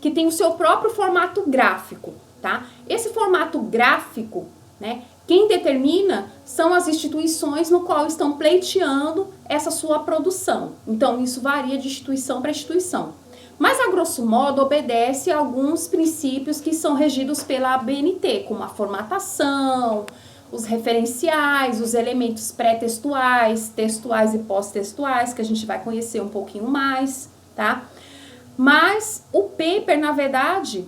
que tem o seu próprio formato gráfico, tá? Esse formato gráfico, né, quem determina são as instituições no qual estão pleiteando essa sua produção. Então, isso varia de instituição para instituição. Mas, a grosso modo, obedece a alguns princípios que são regidos pela ABNT, como a formatação, os referenciais, os elementos pré-textuais, textuais e pós-textuais, que a gente vai conhecer um pouquinho mais, tá? Mas o paper, na verdade,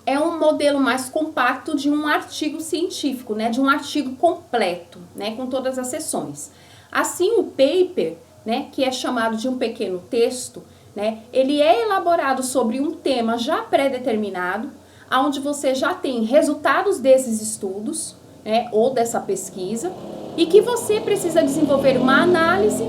é um modelo mais compacto de um artigo científico, né? De um artigo completo, né? Com todas as seções. Assim, o paper, né? Que é chamado de um pequeno texto, né? Ele é elaborado sobre um tema já pré-determinado, onde você já tem resultados desses estudos, né? Ou dessa pesquisa, e que você precisa desenvolver uma análise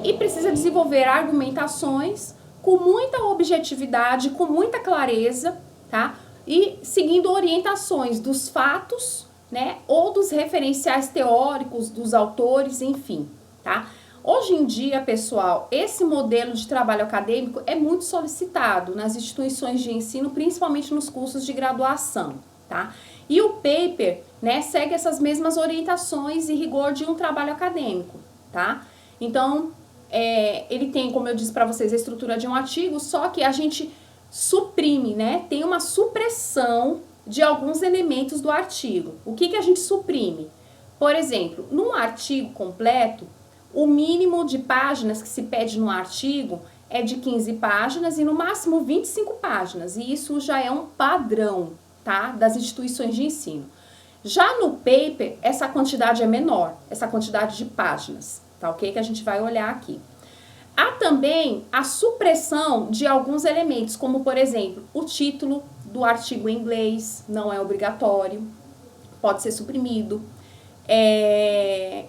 e precisa desenvolver argumentações com muita objetividade, com muita clareza, tá? E seguindo orientações dos fatos, né? Ou dos referenciais teóricos dos autores, enfim, tá? Hoje em dia, pessoal, esse modelo de trabalho acadêmico é muito solicitado nas instituições de ensino, principalmente nos cursos de graduação, tá? E o paper, né, segue essas mesmas orientações e rigor de um trabalho acadêmico, tá? Então, ele tem, como eu disse para vocês, a estrutura de um artigo, só que a gente suprime, né? Tem uma supressão de alguns elementos do artigo. O que a gente suprime? Por exemplo, num artigo completo, o mínimo de páginas que se pede no artigo é de 15 páginas e no máximo 25 páginas. E isso já é um padrão, tá? Das instituições de ensino. Já no paper, essa quantidade é menor, essa quantidade de páginas, tá ok? Que a gente vai olhar aqui. Há também a supressão de alguns elementos, como por exemplo, o título do artigo em inglês não é obrigatório, pode ser suprimido.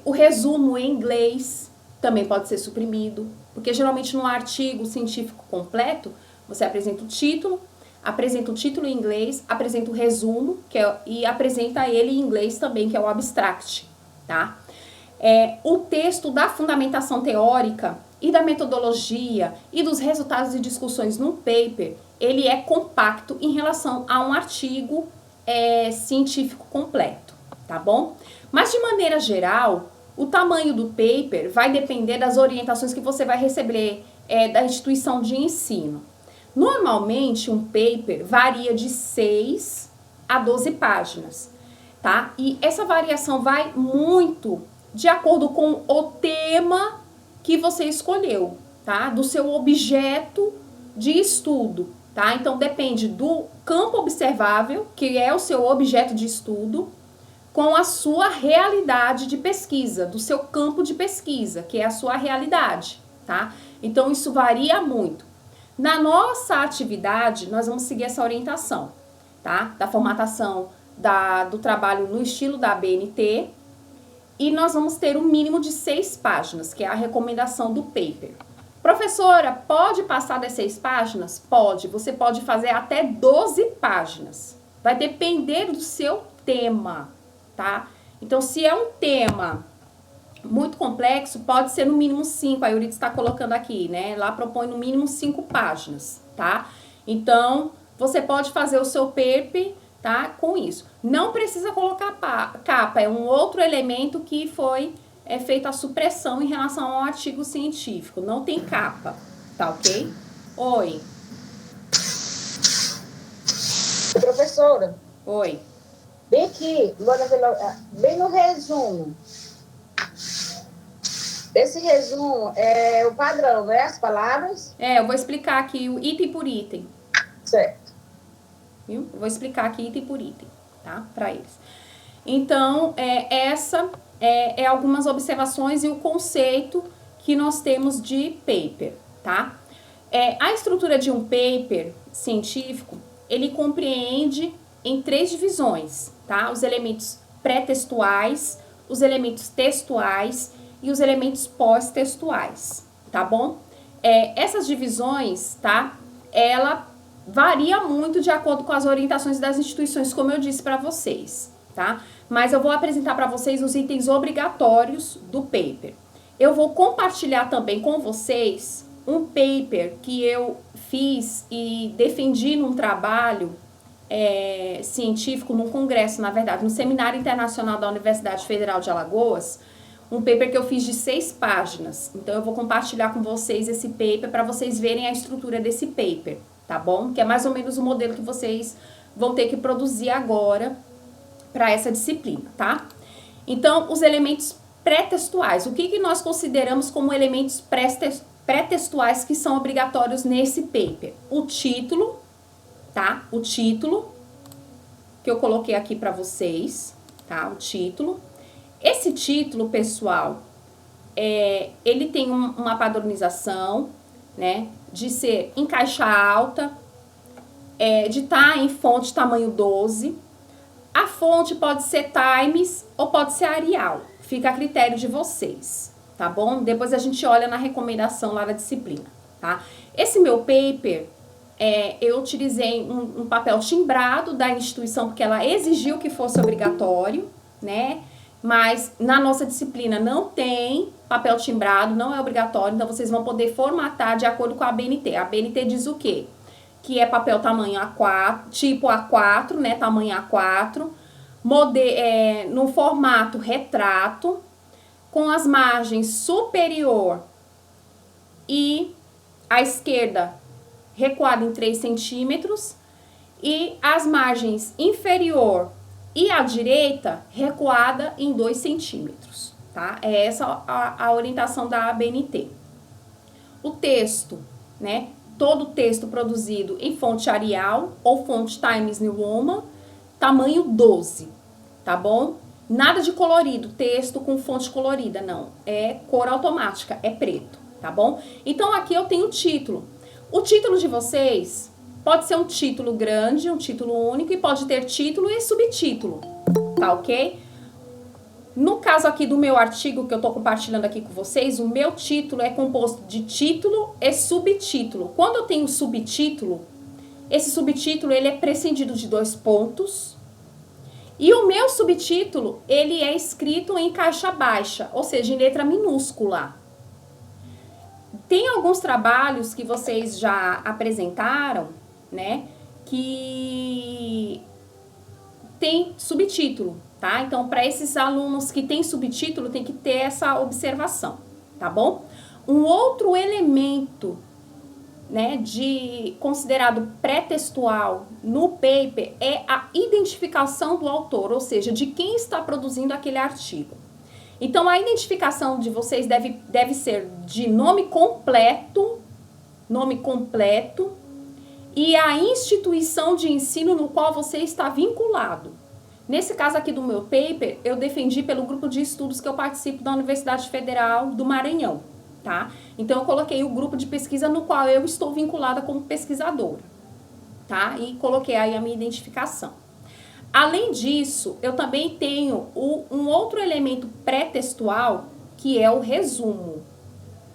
O resumo em inglês também pode ser suprimido, porque geralmente no artigo científico completo, você apresenta o título em inglês, apresenta o resumo, e apresenta ele em inglês também, que é o abstract, tá? O texto da fundamentação teórica e da metodologia e dos resultados e discussões no paper, ele é compacto em relação a um artigo científico completo, tá bom? Mas de maneira geral, o tamanho do paper vai depender das orientações que você vai receber da instituição de ensino. Normalmente, um paper varia de 6 a 12 páginas, tá? E essa variação vai muito de acordo com o tema que você escolheu, tá? Do seu objeto de estudo, tá? Então, depende do campo observável, que é o seu objeto de estudo, com a sua realidade de pesquisa, do seu campo de pesquisa, que é a sua realidade, tá? Então, isso varia muito. Na nossa atividade, nós vamos seguir essa orientação, tá? Da formatação do trabalho no estilo da ABNT, e nós vamos ter um mínimo de 6 páginas, que é a recomendação do paper. Professora, pode passar das 6 páginas? Pode. Você pode fazer até 12 páginas. Vai depender do seu tema, tá? Então, se é um tema muito complexo, pode ser no mínimo 5. A Euridice está colocando aqui, né? Lá propõe no mínimo 5 páginas, tá? Então, você pode fazer o seu paper, tá? Com isso. Não precisa colocar capa, é um outro elemento que foi feita a supressão em relação ao artigo científico. Não tem capa, tá ok? Oi. Professora. Oi. Bem aqui, bem no resumo. Esse resumo é o padrão, né? As palavras? Eu vou explicar aqui o item por item. Certo. Viu? Eu vou explicar aqui item por item, tá? Para eles. Então, essa é algumas observações e o conceito que nós temos de paper, tá? A estrutura de um paper científico, ele compreende em 3 divisões, tá? Os elementos pré-textuais, os elementos textuais e os elementos pós-textuais, tá bom? Essas divisões, tá? Ela varia muito de acordo com as orientações das instituições, como eu disse para vocês, tá? Mas eu vou apresentar para vocês os itens obrigatórios do paper. Eu vou compartilhar também com vocês um paper que eu fiz e defendi num trabalho científico, num congresso, na verdade, no Seminário Internacional da Universidade Federal de Alagoas, um paper que eu fiz de 6 páginas. Então, eu vou compartilhar com vocês esse paper para vocês verem a estrutura desse paper, tá bom? Que é mais ou menos o modelo que vocês vão ter que produzir agora para essa disciplina, tá? Então, os elementos pré-textuais. O que nós consideramos como elementos pré-textuais que são obrigatórios nesse paper? O título, tá? O título, que eu coloquei aqui para vocês, tá? O título. Esse título, pessoal, ele tem uma padronização, né? De ser em caixa alta, de estar em fonte tamanho 12. A fonte pode ser Times ou pode ser Arial. Fica a critério de vocês, tá bom? Depois a gente olha na recomendação lá da disciplina, tá? Esse meu paper, eu utilizei um papel timbrado da instituição, porque ela exigiu que fosse obrigatório, né? Mas na nossa disciplina não tem papel timbrado, não é obrigatório, então vocês vão poder formatar de acordo com a ABNT. A ABNT diz o quê? Que é papel tamanho A4, tipo A4, né? Tamanho A4, no formato retrato, com as margens superior e à esquerda recuada em 3 centímetros e as margens inferior e à direita recuada em 2 centímetros, tá? É essa a orientação da ABNT. O texto, né? Todo texto produzido em fonte Arial ou fonte Times New Roman, tamanho 12, tá bom? Nada de colorido, texto com fonte colorida, não. É cor automática, é preto, tá bom? Então, aqui eu tenho o título. O título de vocês pode ser um título grande, um título único, e pode ter título e subtítulo, tá ok? No caso aqui do meu artigo que eu tô compartilhando aqui com vocês, o meu título é composto de título e subtítulo. Quando eu tenho subtítulo, esse subtítulo ele é precedido de 2 pontos. E o meu subtítulo, ele é escrito em caixa baixa, ou seja, em letra minúscula. Tem alguns trabalhos que vocês já apresentaram, né, que tem subtítulo, tá? Então, para esses alunos que têm subtítulo, tem que ter essa observação, tá bom? Um outro elemento, né, considerado pré-textual no paper é a identificação do autor, ou seja, de quem está produzindo aquele artigo. Então, a identificação de vocês deve ser de nome completo e a instituição de ensino no qual você está vinculado. Nesse caso aqui do meu paper, eu defendi pelo grupo de estudos que eu participo da Universidade Federal do Maranhão, tá? Então, eu coloquei o grupo de pesquisa no qual eu estou vinculada como pesquisadora, tá? E coloquei aí a minha identificação. Além disso, eu também tenho um outro elemento pré-textual, que é o resumo,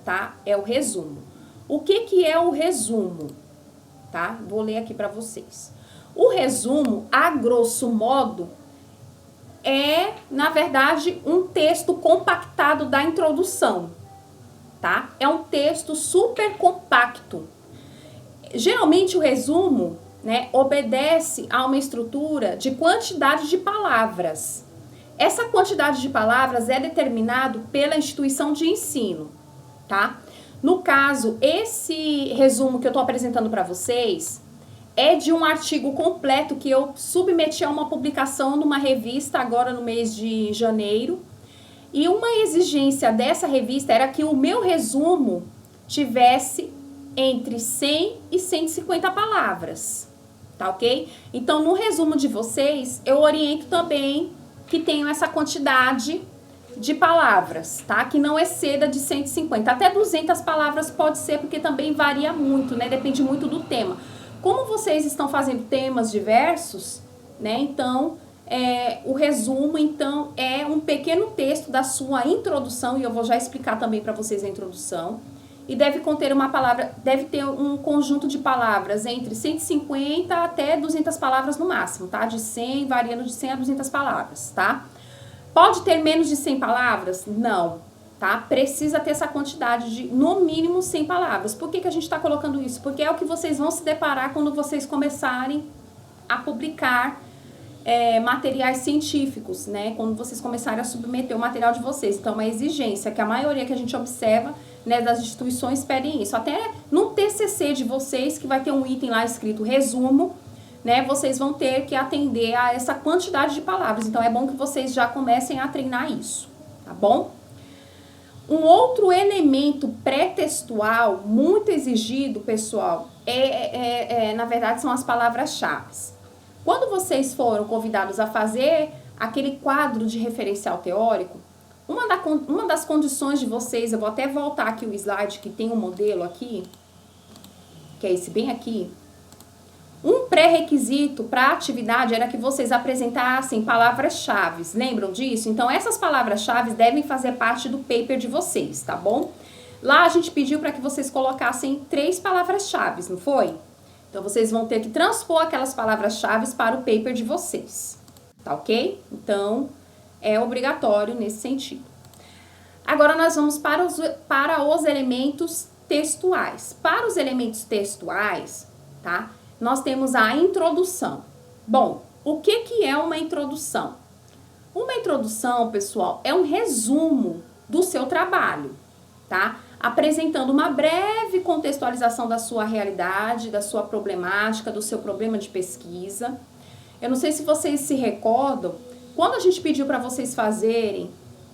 tá? É o resumo. O que é o resumo? Tá? Vou ler aqui para vocês. O resumo, a grosso modo, é, na verdade, um texto compactado da introdução, tá? É um texto super compacto. Geralmente o resumo, né, obedece a uma estrutura de quantidade de palavras. Essa quantidade de palavras é determinado pela instituição de ensino, tá? No caso, esse resumo que eu tô apresentando para vocês é de um artigo completo que eu submeti a uma publicação numa revista agora no mês de janeiro. E uma exigência dessa revista era que o meu resumo tivesse entre 100 e 150 palavras, tá ok? Então, no resumo de vocês, eu oriento também que tenham essa quantidade de palavras, tá? Que não exceda de 150. Até 200 palavras pode ser, porque também varia muito, né? Depende muito do tema. Como vocês estão fazendo temas diversos, né? Então, o resumo, então, é um pequeno texto da sua introdução, e eu vou já explicar também para vocês a introdução. E deve conter uma palavra, deve ter um conjunto de palavras entre 150 até 200 palavras no máximo, tá? De 100, variando de 100 a 200 palavras, tá? Pode ter menos de 100 palavras? Não, tá? Precisa ter essa quantidade de, no mínimo, 100 palavras. Por que a gente está colocando isso? Porque é o que vocês vão se deparar quando vocês começarem a publicar materiais científicos, né? Quando vocês começarem a submeter o material de vocês. Então, é uma exigência que a maioria que a gente observa, né, das instituições pedem isso. Até no TCC de vocês, que vai ter um item lá escrito resumo, né? Vocês vão ter que atender a essa quantidade de palavras. Então, é bom que vocês já comecem a treinar isso, tá bom? Um outro elemento pré-textual muito exigido, pessoal, na verdade, são as palavras-chave. Quando vocês foram convidados a fazer aquele quadro de referencial teórico, uma das condições de vocês, eu vou até voltar aqui o slide que tem um modelo aqui, que é esse bem aqui. Um pré-requisito para a atividade era que vocês apresentassem palavras-chave. Lembram disso? Então, essas palavras-chave devem fazer parte do paper de vocês, tá bom? Lá a gente pediu para que vocês colocassem 3 palavras-chave, não foi? Então, vocês vão ter que transpor aquelas palavras-chave para o paper de vocês, tá ok? Então, é obrigatório nesse sentido. Agora, nós vamos para os elementos textuais. Para os elementos textuais, tá? Nós temos a introdução. Bom, o que é uma introdução? Uma introdução, pessoal, é um resumo do seu trabalho, tá? Apresentando uma breve contextualização da sua realidade, da sua problemática, do seu problema de pesquisa. Eu não sei se vocês se recordam, quando a gente pediu para vocês fazerem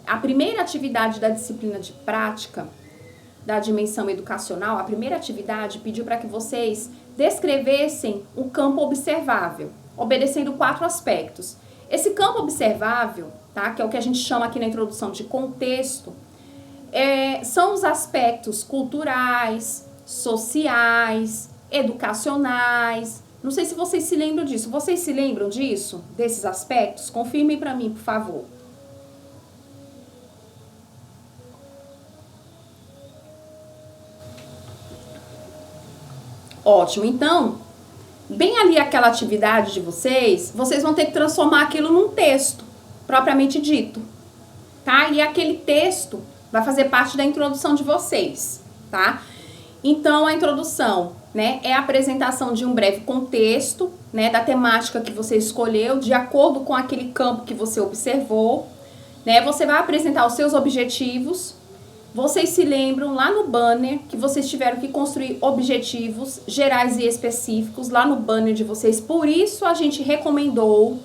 a primeira atividade da disciplina de prática, da dimensão educacional, a primeira atividade pediu para que vocês descrevessem o campo observável, obedecendo 4 aspectos. Esse campo observável, tá, que é o que a gente chama aqui na introdução de contexto, são os aspectos culturais, sociais, educacionais. Não sei se vocês se lembram disso. Vocês se lembram disso? Desses aspectos? Confirmem para mim, por favor. Ótimo, então, bem ali aquela atividade de vocês vão ter que transformar aquilo num texto, propriamente dito, tá? E aquele texto vai fazer parte da introdução de vocês, tá? Então, a introdução, né, é a apresentação de um breve contexto, né, da temática que você escolheu, de acordo com aquele campo que você observou, né? Você vai apresentar os seus objetivos. Vocês se lembram lá no banner que vocês tiveram que construir objetivos gerais e específicos lá no banner de vocês. Por isso a gente recomendou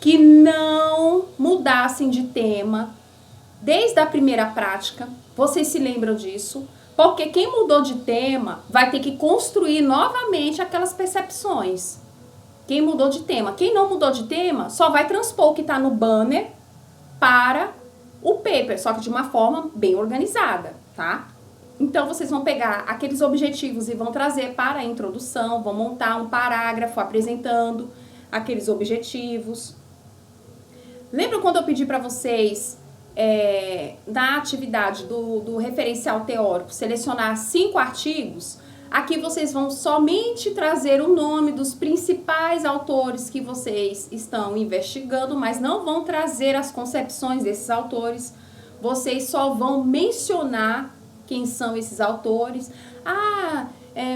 que não mudassem de tema desde a primeira prática. Vocês se lembram disso? Porque quem mudou de tema vai ter que construir novamente aquelas percepções. Quem mudou de tema. Quem não mudou de tema só vai transpor o que está no banner para o paper, só que de uma forma bem organizada, tá? Então, vocês vão pegar aqueles objetivos e vão trazer para a introdução, vão montar um parágrafo apresentando aqueles objetivos. Lembra quando eu pedi para vocês, na atividade do referencial teórico, selecionar 5 artigos? Aqui vocês vão somente trazer o nome dos principais autores que vocês estão investigando, mas não vão trazer as concepções desses autores. Vocês só vão mencionar quem são esses autores.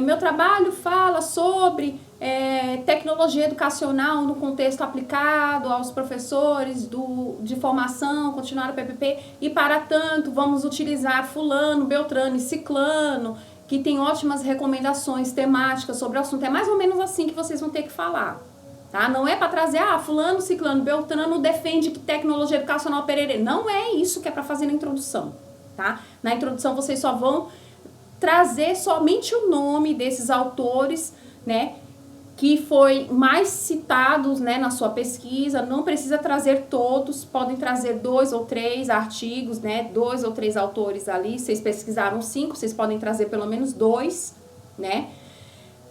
Meu trabalho fala sobre tecnologia educacional no contexto aplicado aos professores de formação, continuar o PPP, e para tanto vamos utilizar fulano, beltrano e ciclano, que tem ótimas recomendações temáticas sobre o assunto. É mais ou menos assim que vocês vão ter que falar, tá? Não é para trazer, fulano, ciclano, beltrano defende que tecnologia educacional pererê. Não é isso que é para fazer na introdução, tá? Na introdução vocês só vão trazer somente o nome desses autores, né, que foi mais citados, né, na sua pesquisa. Não precisa trazer todos, podem trazer 2 ou 3 artigos, né, 2 ou 3 autores ali. Vocês pesquisaram 5, vocês podem trazer pelo menos 2, né.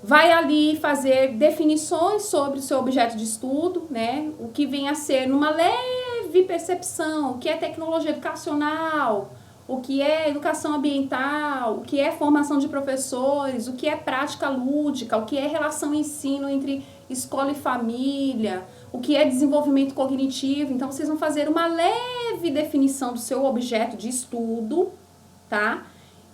Vai ali fazer definições sobre o seu objeto de estudo, né, o que vem a ser numa leve percepção, o que é tecnologia educacional, o que é educação ambiental, o que é formação de professores, o que é prática lúdica, o que é relação e ensino entre escola e família, o que é desenvolvimento cognitivo. Então, vocês vão fazer uma leve definição do seu objeto de estudo, tá?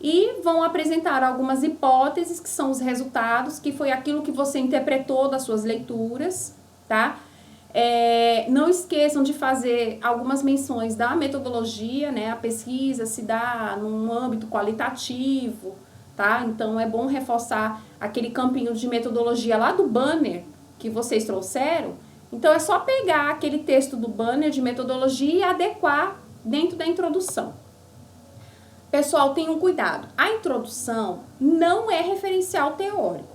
E vão apresentar algumas hipóteses, que são os resultados, que foi aquilo que você interpretou das suas leituras, tá? Não esqueçam de fazer algumas menções da metodologia, né? A pesquisa se dá num âmbito qualitativo, tá? Então, é bom reforçar aquele campinho de metodologia lá do banner que vocês trouxeram. Então, é só pegar aquele texto do banner de metodologia e adequar dentro da introdução. Pessoal, tenham cuidado. A introdução não é referencial teórico,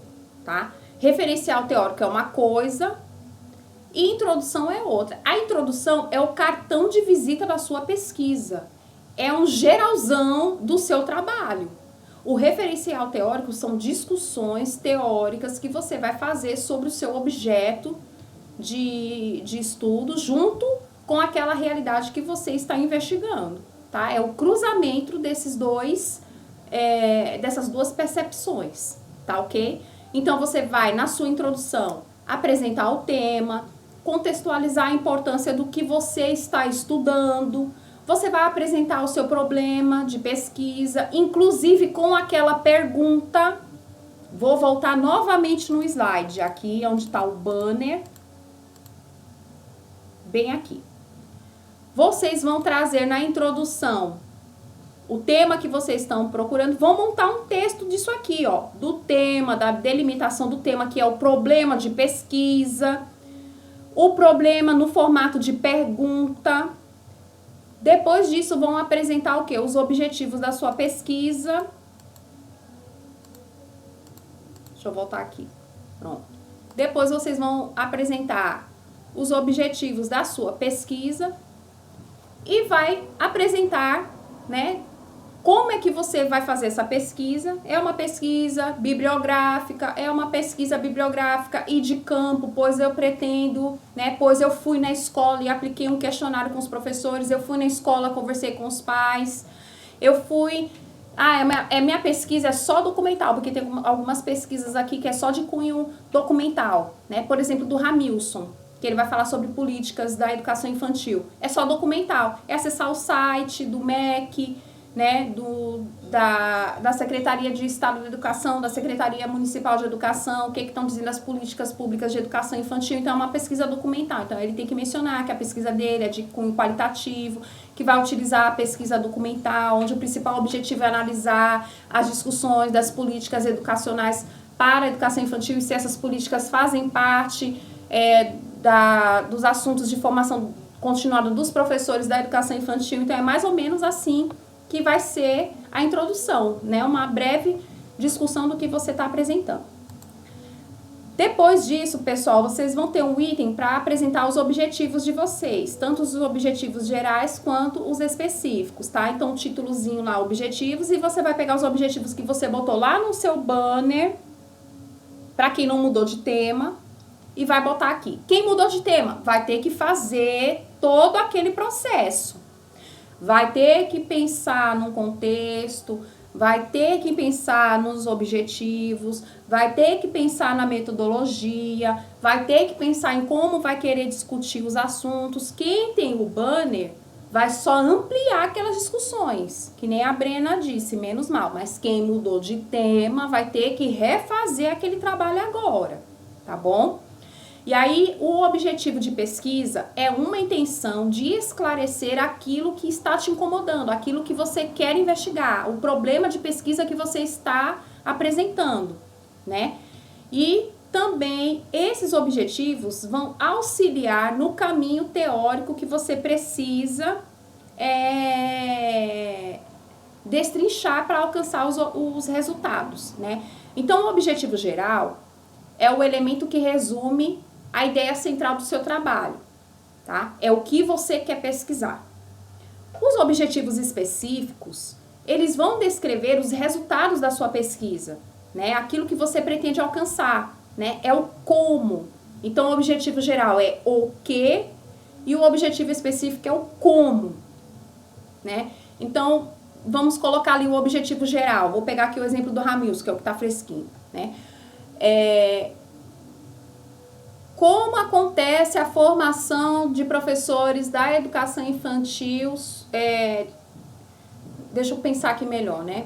tá? Referencial teórico é uma coisa e introdução é outra. A introdução é o cartão de visita da sua pesquisa. É um geralzão do seu trabalho. O referencial teórico são discussões teóricas que você vai fazer sobre o seu objeto de estudo junto com aquela realidade que você está investigando, tá? É o cruzamento dessas duas percepções, tá ok? Então, você vai, na sua introdução, apresentar o tema, contextualizar a importância do que você está estudando. Você vai apresentar o seu problema de pesquisa, inclusive com aquela pergunta. Vou voltar novamente no slide, aqui onde está o banner. Bem aqui. Vocês vão trazer na introdução o tema que vocês estão procurando. Vão montar um texto disso aqui, ó, do tema, da delimitação do tema, que é o problema de pesquisa. O problema no formato de pergunta. Depois disso, vão apresentar o quê? Os objetivos da sua pesquisa. Deixa eu voltar aqui. Pronto. Depois, vocês vão apresentar os objetivos da sua pesquisa e vai apresentar, né, como é que você vai fazer essa pesquisa. É uma pesquisa bibliográfica e de campo, pois eu pretendo, né, pois eu fui na escola e apliquei um questionário com os professores, eu fui na escola, conversei com os pais, eu fui... minha pesquisa é só documental, porque tem algumas pesquisas aqui que é só de cunho documental, né, por exemplo, do Ramilson, que ele vai falar sobre políticas da educação infantil. É só documental, é acessar o site do MEC, né, da Secretaria de Estado de Educação, da Secretaria Municipal de Educação, o que estão dizendo as políticas públicas de educação infantil. Então, é uma pesquisa documental. Então, ele tem que mencionar que a pesquisa dele é de cunho qualitativo, que vai utilizar a pesquisa documental, onde o principal objetivo é analisar as discussões das políticas educacionais para a educação infantil e se essas políticas fazem parte dos assuntos de formação continuada dos professores da educação infantil. Então, é mais ou menos assim que vai ser a introdução, né? Uma breve discussão do que você está apresentando. Depois disso, pessoal, vocês vão ter um item para apresentar os objetivos de vocês, tanto os objetivos gerais quanto os específicos, tá? Então, o títulozinho lá, objetivos, e você vai pegar os objetivos que você botou lá no seu banner, para quem não mudou de tema, e vai botar aqui. Quem mudou de tema vai ter que fazer todo aquele processo. Vai ter que pensar num contexto, vai ter que pensar nos objetivos, vai ter que pensar na metodologia, vai ter que pensar em como vai querer discutir os assuntos. Quem tem o banner vai só ampliar aquelas discussões, que nem a Brena disse, menos mal. Mas quem mudou de tema vai ter que refazer aquele trabalho agora, tá bom? E aí, o objetivo de pesquisa é uma intenção de esclarecer aquilo que está te incomodando, aquilo que você quer investigar, o problema de pesquisa que você está apresentando, né? E também esses objetivos vão auxiliar no caminho teórico que você precisa destrinchar para alcançar os resultados, né? Então, o objetivo geral é o elemento que resume a ideia central do seu trabalho, tá? É o que você quer pesquisar. Os objetivos específicos, eles vão descrever os resultados da sua pesquisa, né? Aquilo que você pretende alcançar, né? É o como. Então, o objetivo geral é o que e o objetivo específico é o como, né? Então, vamos colocar ali o objetivo geral. Vou pegar aqui o exemplo do Ramilson, que é o que tá fresquinho, né? Como acontece a formação de professores da educação infantil? Deixa eu pensar aqui melhor, né?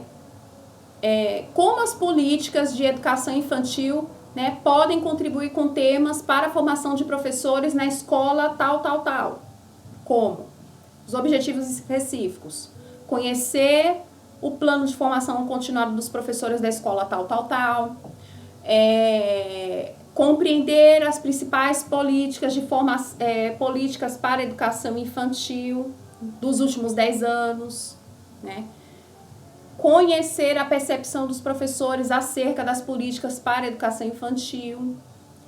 Como as políticas de educação infantil né, podem contribuir com temas para a formação de professores na escola tal. Como? Os objetivos específicos. Conhecer o plano de formação continuada dos professores da escola tal. Compreender as principais políticas políticas para a educação infantil dos últimos 10 anos, né? Conhecer a percepção dos professores acerca das políticas para a educação infantil.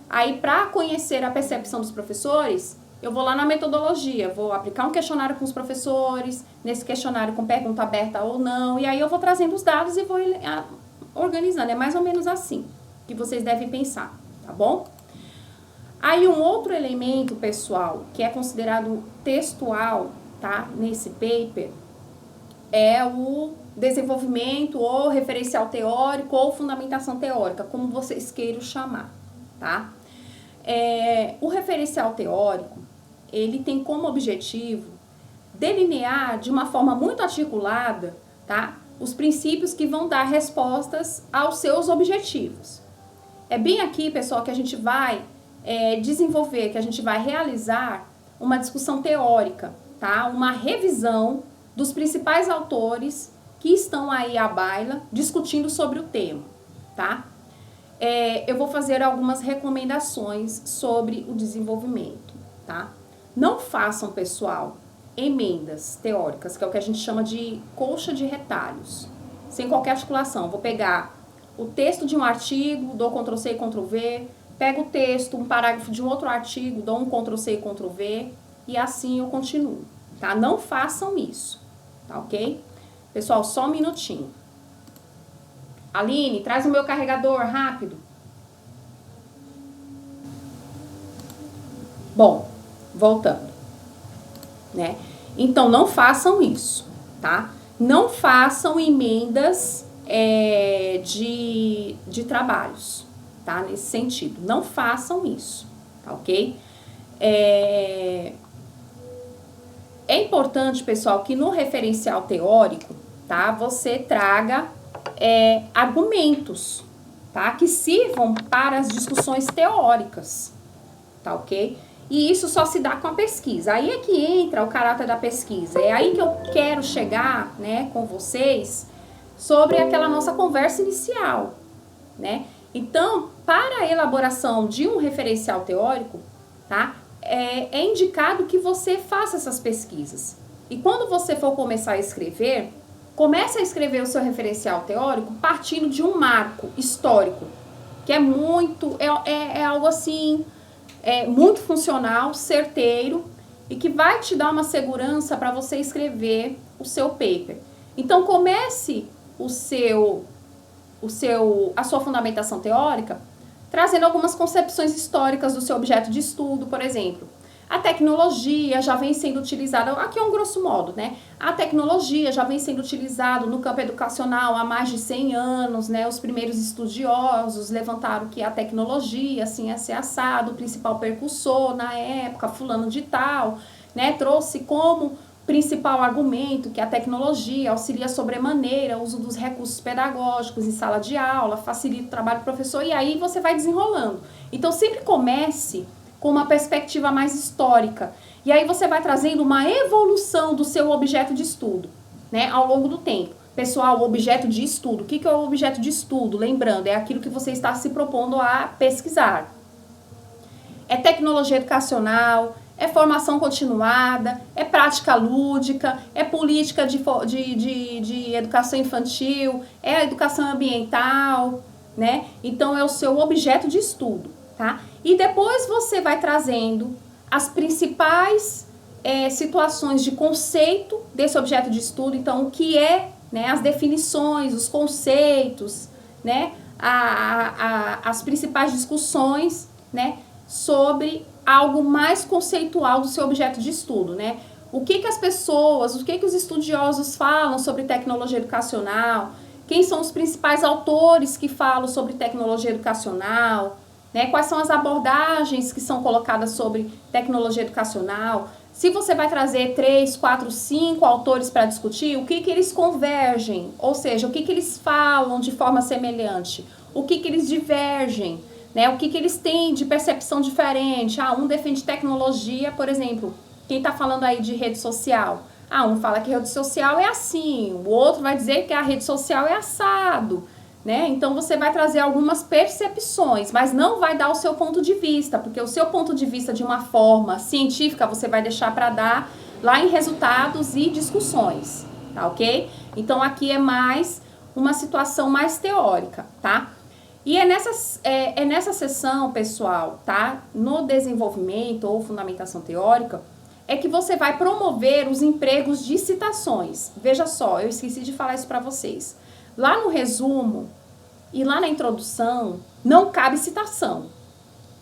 Aí, para conhecer a percepção dos professores, eu vou lá na metodologia, vou aplicar um questionário com os professores, nesse questionário com pergunta aberta ou não, e aí eu vou trazendo os dados e vou organizando. É mais ou menos assim que vocês devem pensar, tá bom? Aí, um outro elemento, pessoal, que é considerado textual, tá, nesse paper, é o desenvolvimento ou referencial teórico ou fundamentação teórica, como vocês queiram chamar, tá? O referencial teórico, ele tem como objetivo delinear de uma forma muito articulada, tá, os princípios que vão dar respostas aos seus objetivos. É bem aqui, pessoal, que a gente vai desenvolver, que a gente vai realizar uma discussão teórica, tá? Uma revisão dos principais autores que estão aí à baila discutindo sobre o tema, tá? Eu vou fazer algumas recomendações sobre o desenvolvimento, tá? Não façam, pessoal, emendas teóricas, que é o que a gente chama de colcha de retalhos, sem qualquer articulação. Vou pegar o texto de um artigo, dou Ctrl+C e Ctrl+V, pego o texto, um parágrafo de um outro artigo, dou um Ctrl+C e Ctrl+V, e assim eu continuo, tá? Não façam isso, tá ok? Pessoal, só um minutinho. Aline, traz o meu carregador, rápido. Bom, voltando, né? Então, não façam isso, tá? Não façam emendas de trabalhos, tá? Nesse sentido, não façam isso, tá ok? É importante, pessoal, que no referencial teórico, tá, você traga argumentos, tá, que sirvam para as discussões teóricas, tá ok? E isso só se dá com a pesquisa. Aí é que entra o caráter da pesquisa. É aí que eu quero chegar, né, com vocês sobre aquela nossa conversa inicial, né? Então, para a elaboração de um referencial teórico, tá, é indicado que você faça essas pesquisas. E quando você for começar a escrever, comece a escrever o seu referencial teórico partindo de um marco histórico, que é muito, algo assim, muito funcional, certeiro, e que vai te dar uma segurança para você escrever o seu paper. Então, comece a sua fundamentação teórica trazendo algumas concepções históricas do seu objeto de estudo, por exemplo. A tecnologia já vem sendo utilizada, aqui é um grosso modo, né? A tecnologia já vem sendo utilizada no campo educacional há mais de 100 anos, né? Os primeiros estudiosos levantaram que a tecnologia, assim, é assado, o principal percussor na época, fulano de tal, né? Trouxe como principal argumento que a tecnologia auxilia sobremaneira o uso dos recursos pedagógicos em sala de aula, facilita o trabalho do professor, e aí você vai desenrolando. Então, sempre comece com uma perspectiva mais histórica. E aí você vai trazendo uma evolução do seu objeto de estudo, né, ao longo do tempo. Pessoal, o objeto de estudo. O que é o objeto de estudo? Lembrando, é aquilo que você está se propondo a pesquisar. É tecnologia educacional, é formação continuada, é prática lúdica, é política de educação infantil, é a educação ambiental, né? Então, é o seu objeto de estudo, tá? E depois você vai trazendo as principais situações de conceito desse objeto de estudo. Então, o que é, né, as definições, os conceitos, né, as principais discussões, né, sobre algo mais conceitual do seu objeto de estudo, né? O que as pessoas, o que os estudiosos falam sobre tecnologia educacional, quem são os principais autores que falam sobre tecnologia educacional, né? Quais são as abordagens que são colocadas sobre tecnologia educacional. Se você vai trazer 3, 4, 5 autores para discutir, o que eles convergem, ou seja, o que eles falam de forma semelhante, o que eles divergem, né? O que eles têm de percepção diferente? Um defende tecnologia, por exemplo, quem está falando aí de rede social? Um fala que a rede social é assim, o outro vai dizer que a rede social é assado, né? Então você vai trazer algumas percepções, mas não vai dar o seu ponto de vista, porque o seu ponto de vista de uma forma científica você vai deixar para dar lá em resultados e discussões, tá ok? Então aqui é mais uma situação mais teórica, tá? E é nessa sessão, pessoal, tá? No desenvolvimento ou fundamentação teórica, é que você vai promover os empregos de citações. Veja só, eu esqueci de falar isso para vocês. Lá no resumo e lá na introdução, não cabe citação.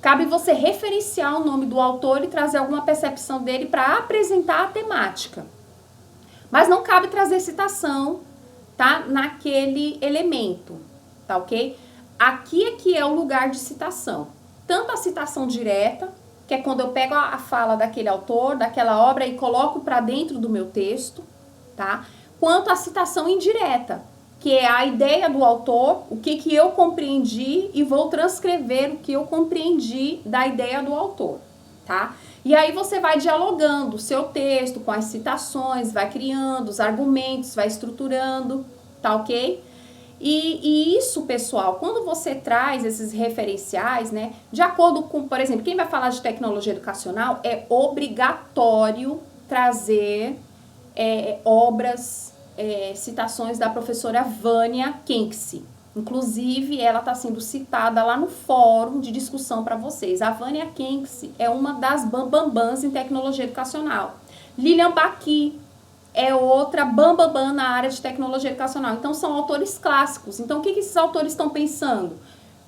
Cabe você referenciar o nome do autor e trazer alguma percepção dele para apresentar a temática. Mas não cabe trazer citação, tá? Naquele elemento, tá ok? Aqui é que é o lugar de citação. Tanto a citação direta, que é quando eu pego a fala daquele autor, daquela obra e coloco para dentro do meu texto, tá? Quanto a citação indireta, que é a ideia do autor, o que eu compreendi e vou transcrever o que eu compreendi da ideia do autor, tá? E aí você vai dialogando o seu texto com as citações, vai criando os argumentos, vai estruturando, tá ok? E isso, pessoal, quando você traz esses referenciais, né, de acordo com, por exemplo, quem vai falar de tecnologia educacional, é obrigatório trazer obras, citações da professora Vânia Kenksy. Inclusive, ela está sendo citada lá no fórum de discussão para vocês. A Vânia Kenksy é uma das bambambãs em tecnologia educacional. Lilian Baqui é outra bambambã na área de tecnologia educacional. Então, são autores clássicos. Então, o que esses autores estão pensando?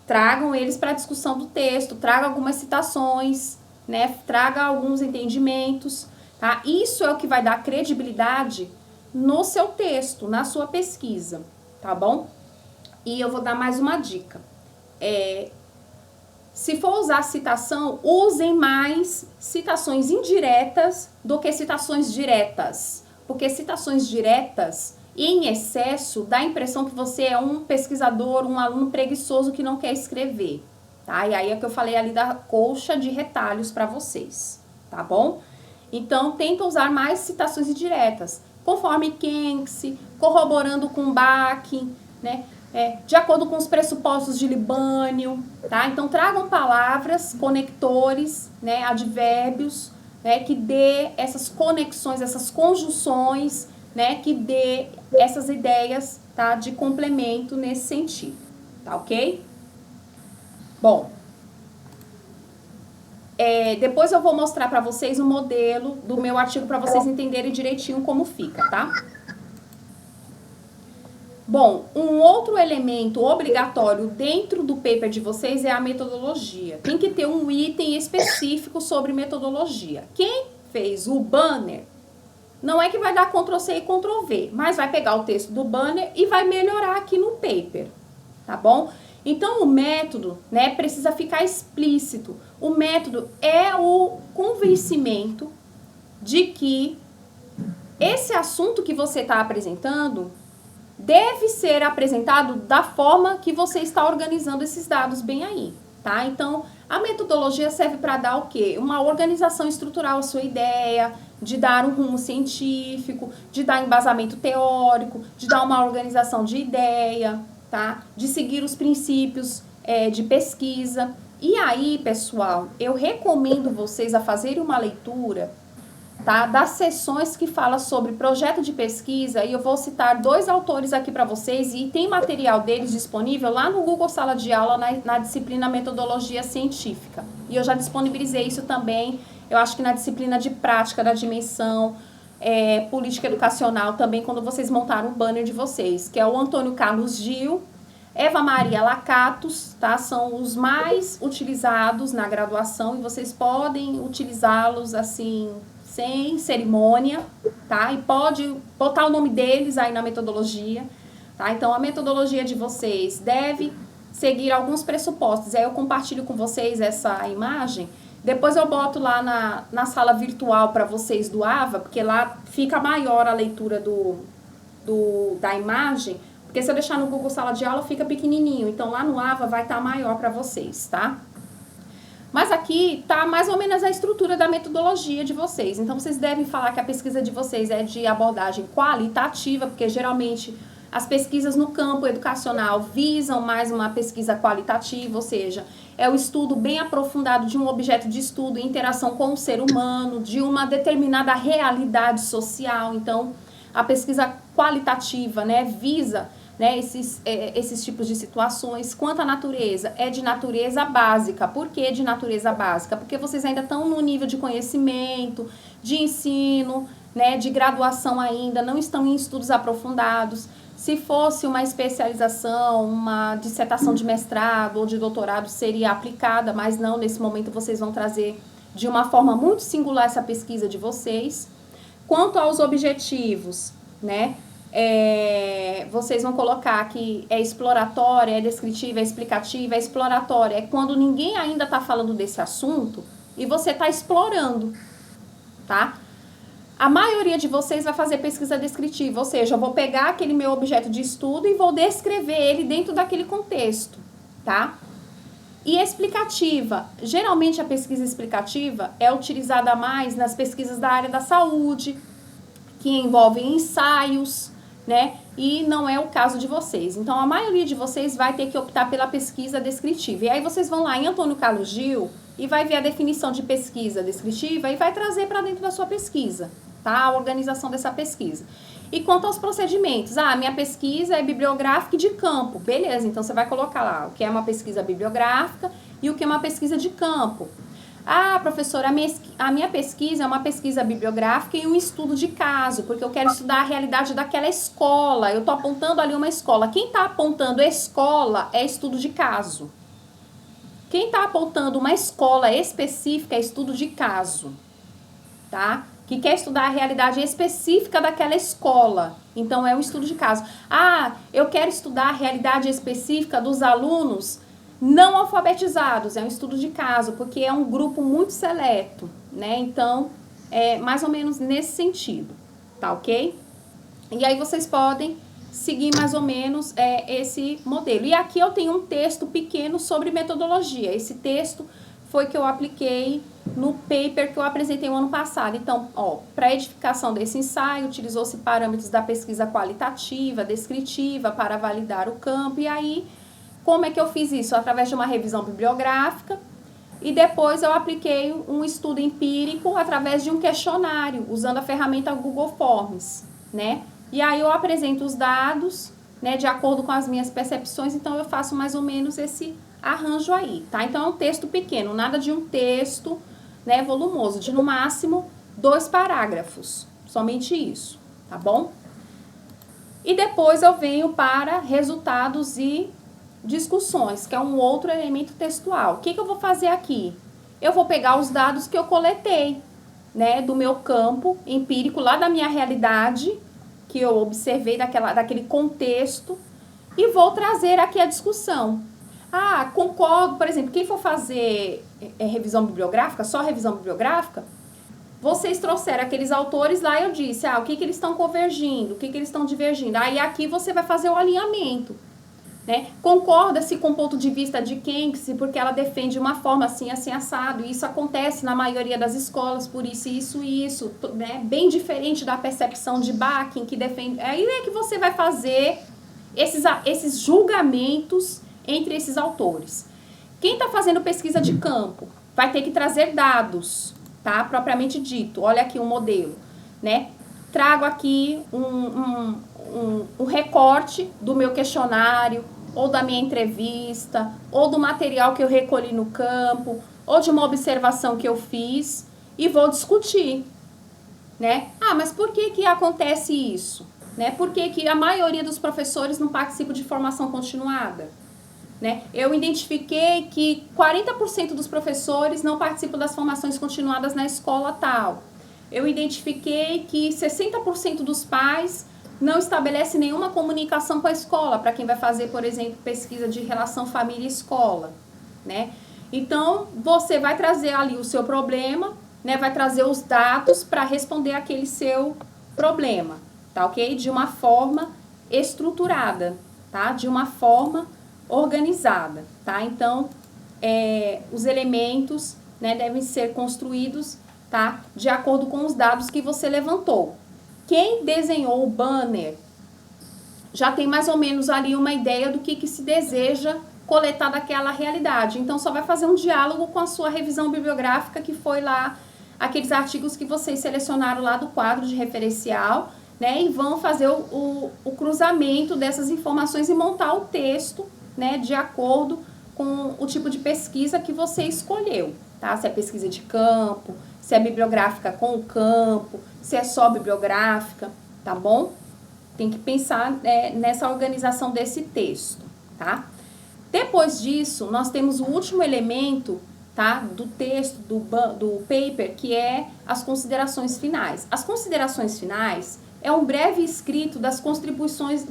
Tragam eles para a discussão do texto, traga algumas citações, né? Traga alguns entendimentos, tá? Isso é o que vai dar credibilidade no seu texto, na sua pesquisa, tá bom? E eu vou dar mais uma dica. Se for usar citação, usem mais citações indiretas do que citações diretas. Porque citações diretas, em excesso, dá a impressão que você é um pesquisador, um aluno preguiçoso que não quer escrever, tá? E aí é que eu falei ali da colcha de retalhos para vocês, tá bom? Então, tenta usar mais citações indiretas, conforme Kenksy, corroborando com Bach, né? De acordo com os pressupostos de Libânio, tá? Então, tragam palavras, conectores, né? Advérbios, né, que dê essas conexões, essas conjunções, né, que dê essas ideias, tá, de complemento nesse sentido, tá ok? Bom, depois eu vou mostrar para vocês o modelo do meu artigo para vocês entenderem direitinho como fica, tá? Bom, um outro elemento obrigatório dentro do paper de vocês é a metodologia. Tem que ter um item específico sobre metodologia. Quem fez o banner, não é que vai dar Ctrl+C e Ctrl+V, mas vai pegar o texto do banner e vai melhorar aqui no paper, tá bom? Então, o método, né, precisa ficar explícito. O método é o convencimento de que esse assunto que você está apresentando deve ser apresentado da forma que você está organizando esses dados bem aí, tá? Então, a metodologia serve para dar o quê? Uma organização estrutural à sua ideia, de dar um rumo científico, de dar embasamento teórico, de dar uma organização de ideia, tá? De seguir os princípios de pesquisa. E aí, pessoal, eu recomendo vocês a fazerem uma leitura, tá, das sessões que fala sobre projeto de pesquisa, e eu vou citar 2 autores aqui para vocês, e tem material deles disponível lá no Google Sala de Aula na disciplina Metodologia Científica. E eu já disponibilizei isso também, eu acho que na disciplina de prática da dimensão política educacional também, quando vocês montaram o banner de vocês, que é o Antônio Carlos Gil, Eva Maria Lacatos, tá? São os mais utilizados na graduação e vocês podem utilizá-los assim, sem cerimônia, tá? E pode botar o nome deles aí na metodologia, tá? Então, a metodologia de vocês deve seguir alguns pressupostos. Aí eu compartilho com vocês essa imagem. Depois eu boto lá na sala virtual para vocês do AVA, porque lá fica maior a leitura da imagem, Porque se eu deixar no Google Sala de Aula, fica pequenininho. Então, lá no AVA vai estar maior para vocês, tá? Mas aqui tá mais ou menos a estrutura da metodologia de vocês. Então, vocês devem falar que a pesquisa de vocês é de abordagem qualitativa, porque geralmente as pesquisas no campo educacional visam mais uma pesquisa qualitativa, ou seja, é o estudo bem aprofundado de um objeto de estudo, interação com o ser humano, de uma determinada realidade social. Então, a pesquisa qualitativa, né, visa, né, esses tipos de situações. Quanto à natureza, é de natureza básica. Por que de natureza básica? Porque vocês ainda estão no nível de conhecimento, de ensino, né, de graduação ainda, não estão em estudos aprofundados. Se fosse uma especialização, uma dissertação de mestrado ou de doutorado, seria aplicada, mas não, nesse momento vocês vão trazer de uma forma muito singular essa pesquisa de vocês. Quanto aos objetivos, né, vocês vão colocar que é exploratória, é descritiva, é explicativa, é exploratória. É quando ninguém ainda está falando desse assunto e você está explorando, tá? A maioria de vocês vai fazer pesquisa descritiva, ou seja, eu vou pegar aquele meu objeto de estudo e vou descrever ele dentro daquele contexto, tá? E explicativa, geralmente a pesquisa explicativa é utilizada mais nas pesquisas da área da saúde, que envolvem ensaios, né? E não é o caso de vocês. Então, a maioria de vocês vai ter que optar pela pesquisa descritiva. E aí vocês vão lá em Antônio Carlos Gil e vai ver a definição de pesquisa descritiva e vai trazer para dentro da sua pesquisa, tá? A organização dessa pesquisa. E quanto aos procedimentos, minha pesquisa é bibliográfica e de campo. Beleza, então você vai colocar lá o que é uma pesquisa bibliográfica e o que é uma pesquisa de campo. Professora, a minha pesquisa é uma pesquisa bibliográfica e um estudo de caso, porque eu quero estudar a realidade daquela escola. Eu estou apontando ali uma escola. Quem está apontando escola é estudo de caso. Quem está apontando uma escola específica é estudo de caso, tá? Que quer estudar a realidade específica daquela escola. Então, é um estudo de caso. Eu quero estudar a realidade específica dos alunos não alfabetizados. É um estudo de caso, porque é um grupo muito seleto, né? Então, é mais ou menos nesse sentido, tá ok? E aí, vocês podem seguir mais ou menos esse modelo. E aqui eu tenho um texto pequeno sobre metodologia. Esse texto foi que eu apliquei no paper que eu apresentei o ano passado. Então, para edificação desse ensaio, utilizou-se parâmetros da pesquisa qualitativa, descritiva, para validar o campo. E aí, como é que eu fiz isso? Através de uma revisão bibliográfica. E depois eu apliquei um estudo empírico através de um questionário, usando a ferramenta Google Forms, né? E aí eu apresento os dados, né, de acordo com as minhas percepções. Então, eu faço mais ou menos esse arranjo aí, tá? Então, é um texto pequeno, nada de um texto, né, volumoso, de no máximo 2 parágrafos, somente isso, tá bom? E depois eu venho para resultados e discussões, que é um outro elemento textual. O que eu vou fazer aqui? Eu vou pegar os dados que eu coletei, né, do meu campo empírico, lá da minha realidade, que eu observei daquele contexto, e vou trazer aqui a discussão. Concordo, por exemplo, quem for fazer revisão bibliográfica, só revisão bibliográfica, vocês trouxeram aqueles autores lá, eu disse, o que eles estão convergindo, o que eles estão divergindo. Aí aqui você vai fazer o alinhamento, né? Concorda-se com o ponto de vista de Kempis, porque ela defende uma forma assim, assim, assado, e isso acontece na maioria das escolas, por isso, né? Bem diferente da percepção de Bakken, que defende. Aí é que você vai fazer esses julgamentos entre esses autores. Quem está fazendo pesquisa de campo vai ter que trazer dados, tá? Propriamente dito. Olha aqui um modelo, né? Trago aqui um recorte do meu questionário, ou da minha entrevista, ou do material que eu recolhi no campo, ou de uma observação que eu fiz, e vou discutir, né? Mas por que acontece isso? Né? Por que a maioria dos professores não participa de formação continuada? Né? Eu identifiquei que 40% dos professores não participam das formações continuadas na escola tal. Eu identifiquei que 60% dos pais não estabelece nenhuma comunicação com a escola, para quem vai fazer, por exemplo, pesquisa de relação família-escola, né? Então, você vai trazer ali o seu problema, né? Vai trazer os dados para responder aquele seu problema, tá ok? De uma forma estruturada, tá? De uma forma organizada, tá? Então, os elementos, né, devem ser construídos, tá? De acordo com os dados que você levantou. Quem desenhou o banner já tem mais ou menos ali uma ideia do que se deseja coletar daquela realidade. Então, só vai fazer um diálogo com a sua revisão bibliográfica, que foi lá, aqueles artigos que vocês selecionaram lá do quadro de referencial, né? E vão fazer o cruzamento dessas informações e montar o texto, né? De acordo com o tipo de pesquisa que você escolheu, tá? Se é pesquisa de campo, se é bibliográfica com o campo, se é só bibliográfica, tá bom? Tem que pensar nessa organização desse texto, tá? Depois disso, nós temos o último elemento, tá, do texto, do paper, que é as considerações finais. As considerações finais é um breve escrito da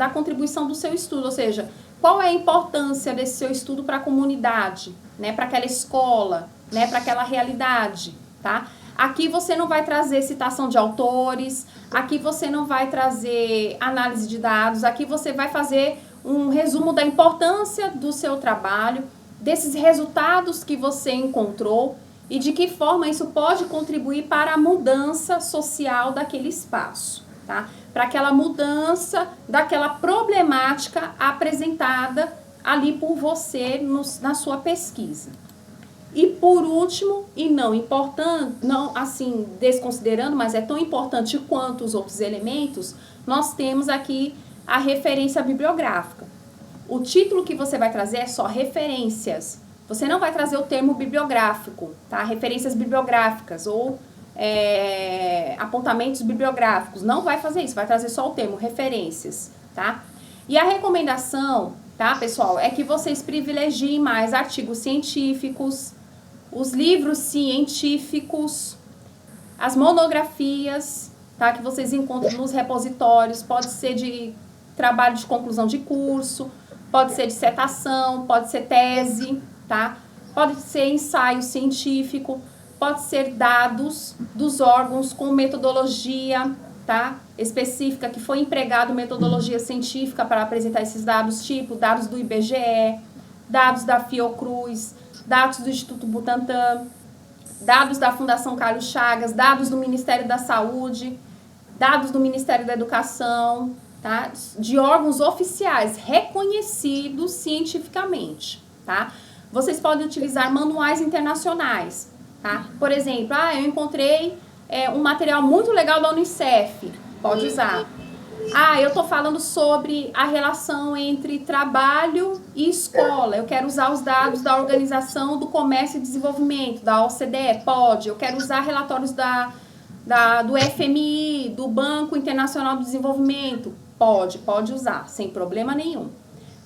contribuição do seu estudo, ou seja, qual é a importância desse seu estudo para a comunidade, né, para aquela escola, né, para aquela realidade, tá? Aqui você não vai trazer citação de autores, aqui você não vai trazer análise de dados, aqui você vai fazer um resumo da importância do seu trabalho, desses resultados que você encontrou e de que forma isso pode contribuir para a mudança social daquele espaço, tá? Para aquela mudança daquela problemática apresentada ali por você na sua pesquisa. E por último, e não importante, não assim desconsiderando, mas é tão importante quanto os outros elementos, nós temos aqui a referência bibliográfica. O título que você vai trazer é só referências. Você não vai trazer o termo bibliográfico, tá? Referências bibliográficas ou apontamentos bibliográficos. Não vai fazer isso, vai trazer só o termo referências, tá? E a recomendação, tá, pessoal, é que vocês privilegiem mais artigos científicos, os livros científicos, as monografias, tá, que vocês encontram nos repositórios, pode ser de trabalho de conclusão de curso, pode ser dissertação, pode ser tese, tá? Pode ser ensaio científico, pode ser dados dos órgãos com metodologia, tá? Específica, que foi empregado metodologia científica para apresentar esses dados, tipo dados do IBGE, dados da Fiocruz, dados do Instituto Butantan, dados da Fundação Carlos Chagas, dados do Ministério da Saúde, dados do Ministério da Educação, tá? De órgãos oficiais reconhecidos cientificamente, tá? Vocês podem utilizar manuais internacionais, tá? Por exemplo, eu encontrei um material muito legal da Unicef, pode usar. Eu tô falando sobre a relação entre trabalho e escola. Eu quero usar os dados da Organização do Comércio e Desenvolvimento, da OCDE, pode. Eu quero usar relatórios do FMI, do Banco Internacional do Desenvolvimento, pode usar, sem problema nenhum.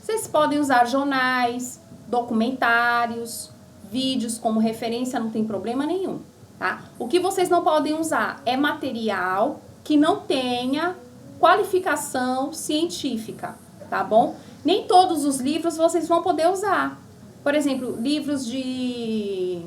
Vocês podem usar jornais, documentários, vídeos como referência, não tem problema nenhum, tá? O que vocês não podem usar é material que não tenha qualificação científica, tá bom? Nem todos os livros vocês vão poder usar. Por exemplo, livros de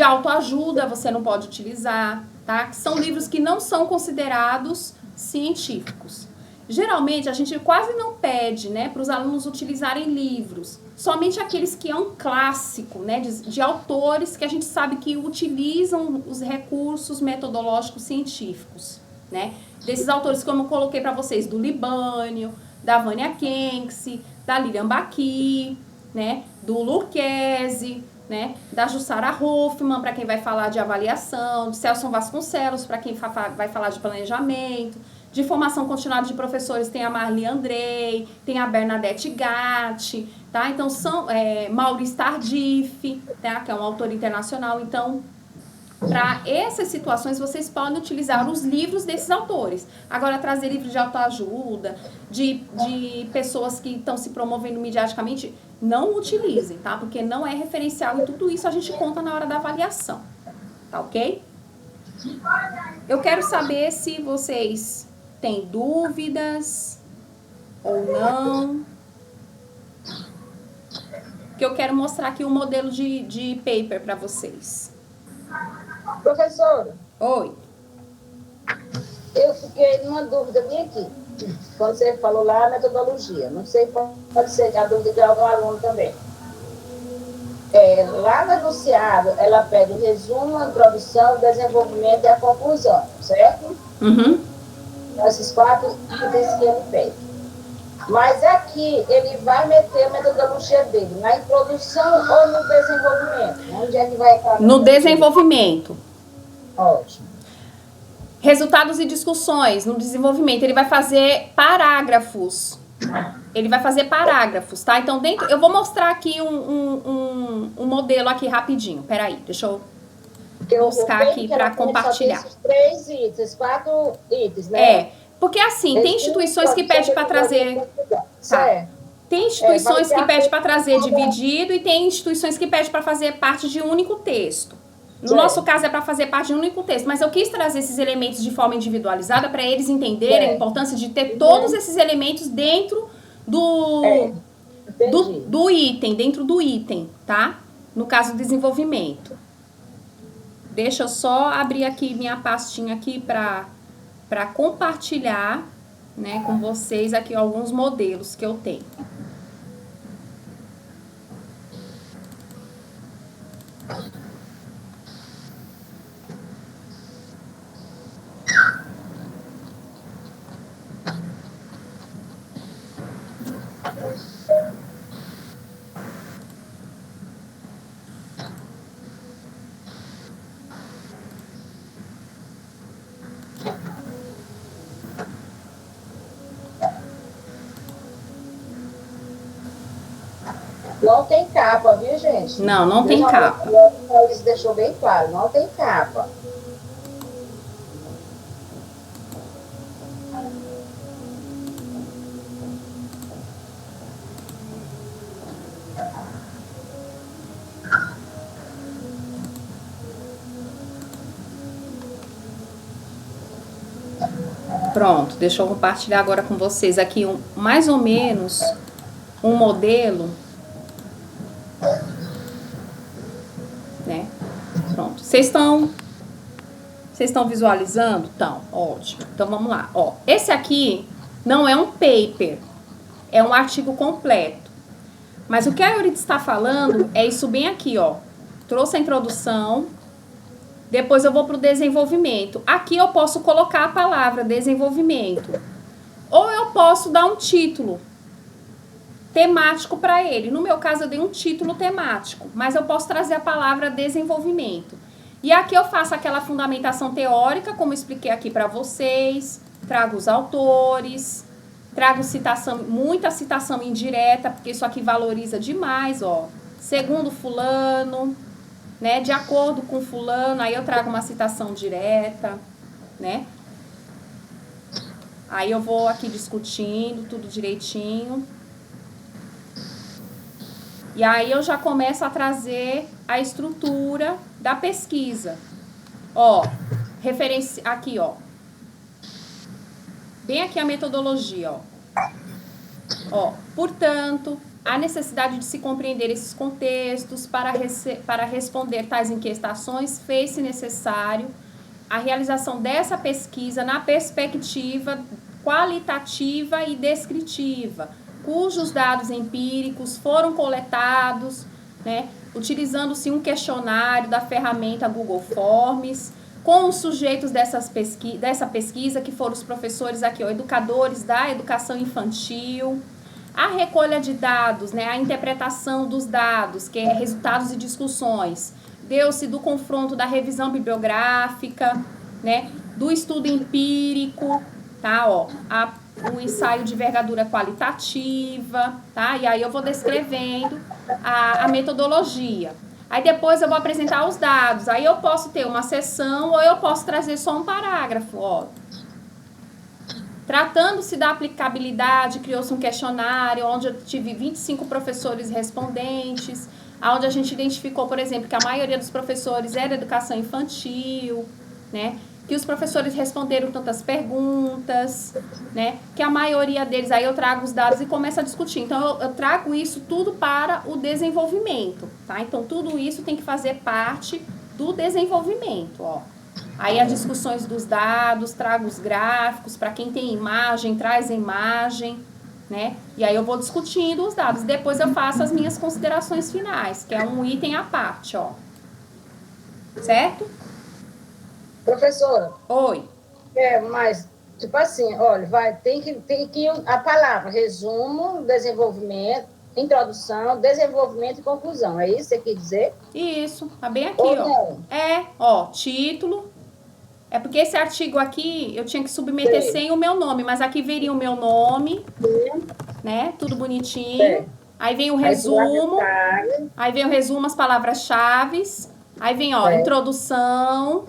autoajuda você não pode utilizar, tá? São livros que não são considerados científicos. Geralmente, a gente quase não pede, né, para os alunos utilizarem livros, somente aqueles que é um clássico, né, de autores que a gente sabe que utilizam os recursos metodológicos científicos, né? Desses autores, como eu coloquei para vocês, do Libânio, da Vânia Kenksi, da Lilian Baqui, né, do Lucchesi, né, da Jussara Hoffmann, para quem vai falar de avaliação, de Celso Vasconcelos, para quem vai falar de planejamento. De formação continuada de professores tem a Marli Andrei, tem a Bernadette Gatti, tá? Então, são Maurice Tardif, tá? Que é um autor internacional. Então, para essas situações, vocês podem utilizar os livros desses autores. Agora, trazer livros de autoajuda, de pessoas que estão se promovendo midiaticamente, não utilizem, tá? Porque não é referencial e tudo isso a gente conta na hora da avaliação, tá ok? Eu quero saber se vocês têm dúvidas ou não. Que eu quero mostrar aqui um modelo de paper para vocês. Professora. Oi. Eu fiquei numa dúvida bem aqui. Quando você falou lá a metodologia, não sei, pode ser a dúvida de algum aluno também. Lá no enunciado, ela pede o resumo, a introdução, o desenvolvimento e a conclusão, certo? Uhum. Esses 4 itens que ele pede. Mas aqui ele vai meter a metodologia dele na introdução ou no desenvolvimento? Onde é que vai estar? No desenvolvimento. Ótimo. Resultados e discussões no desenvolvimento. Ele vai fazer parágrafos. Ele vai fazer parágrafos, tá? Então, eu vou mostrar aqui um modelo aqui rapidinho. Peraí, deixa eu buscar aqui para compartilhar. Esses 3 itens, esses 4 itens, né? Porque assim, tem instituições que pedem para trazer... Tá. Tem instituições que pedem para trazer dividido e tem instituições que pedem para fazer parte de um único texto. No nosso caso é para fazer parte de um único texto, mas eu quis trazer esses elementos de forma individualizada para eles entenderem a importância de ter todos esses elementos dentro do item, dentro do item, tá? No caso do desenvolvimento. Deixa eu só abrir aqui minha pastinha aqui para compartilhar, né, com vocês aqui alguns modelos que eu tenho. Não tem capa, viu, gente? Não, não tem capa. Isso deixou bem claro, não tem capa. Pronto, deixa eu compartilhar agora com vocês aqui mais ou menos um modelo, né? Pronto. Vocês estão visualizando? Então, ótimo. Então vamos lá. Ó, esse aqui não é um paper, é um artigo completo. Mas o que a Euridice está falando é isso bem aqui, ó. Trouxe a introdução. Depois eu vou para o desenvolvimento. Aqui eu posso colocar a palavra desenvolvimento. Ou eu posso dar um título temático para ele. No meu caso, eu dei um título temático. Mas eu posso trazer a palavra desenvolvimento. E aqui eu faço aquela fundamentação teórica, como eu expliquei aqui para vocês. Trago os autores. Trago citação, muita citação indireta, porque isso aqui valoriza demais, ó. Segundo fulano... né, de acordo com fulano, aí eu trago uma citação direta, né? Aí eu vou aqui discutindo tudo direitinho. E aí eu já começo a trazer a estrutura da pesquisa. Ó, referência aqui, ó. Bem aqui a metodologia, ó. Ó, portanto, a necessidade de se compreender esses contextos para responder tais inquietações fez-se necessário a realização dessa pesquisa na perspectiva qualitativa e descritiva, cujos dados empíricos foram coletados, né, utilizando-se um questionário da ferramenta Google Forms, com os sujeitos dessa pesquisa, que foram os professores aqui, ó, educadores da educação infantil. A recolha de dados, né, a interpretação dos dados, que é resultados e discussões, deu-se do confronto da revisão bibliográfica, né, do estudo empírico, tá, ó, o ensaio de envergadura qualitativa, tá, e aí eu vou descrevendo a metodologia. Aí depois eu vou apresentar os dados, aí eu posso ter uma sessão ou eu posso trazer só um parágrafo, ó. Tratando-se da aplicabilidade, criou-se um questionário, onde eu tive 25 professores respondentes, onde a gente identificou, por exemplo, que a maioria dos professores era educação infantil, né? Que os professores responderam tantas perguntas, né? Que a maioria deles, aí eu trago os dados e começo a discutir. Então, eu trago isso tudo para o desenvolvimento, tá? Então, tudo isso tem que fazer parte do desenvolvimento, ó. Aí as discussões dos dados, trago os gráficos, para quem tem imagem, traz a imagem, né? E aí eu vou discutindo os dados. Depois eu faço as minhas considerações finais, que é um item à parte, ó. Certo? Professora, Oi. mas, tipo assim, olha, tem que a palavra resumo, desenvolvimento, introdução, desenvolvimento e conclusão. É isso que você quer dizer? Isso, tá bem aqui, Ou ó. não? Ó, título. É porque esse artigo aqui eu tinha que submeter sem o meu nome, mas aqui veria o meu nome, né? Tudo bonitinho. Aí vem o resumo. Aí vem o resumo, as palavras-chave. Aí vem, ó, introdução.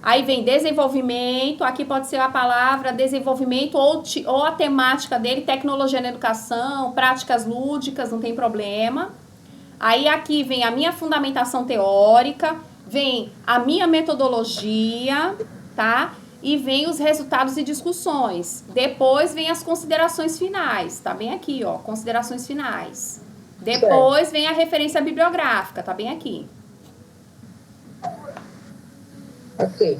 Aí vem desenvolvimento. Aqui pode ser a palavra desenvolvimento ou a temática dele, tecnologia na educação, práticas lúdicas, não tem problema. Aí aqui vem a minha fundamentação teórica, vem a minha metodologia, tá? E vem os resultados e discussões. Depois vem as considerações finais, tá bem aqui, ó, considerações finais. Depois vem a referência bibliográfica, tá bem aqui. Ok.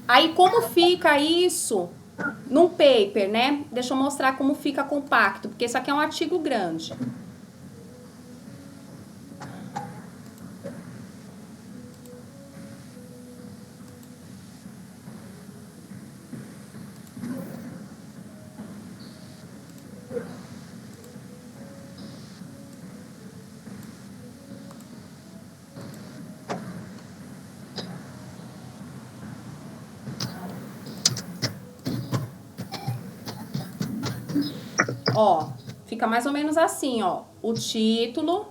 Aí como fica isso num paper, né? Deixa eu mostrar como fica compacto, porque isso aqui é um artigo grande. Ó, fica mais ou menos assim, ó. O título,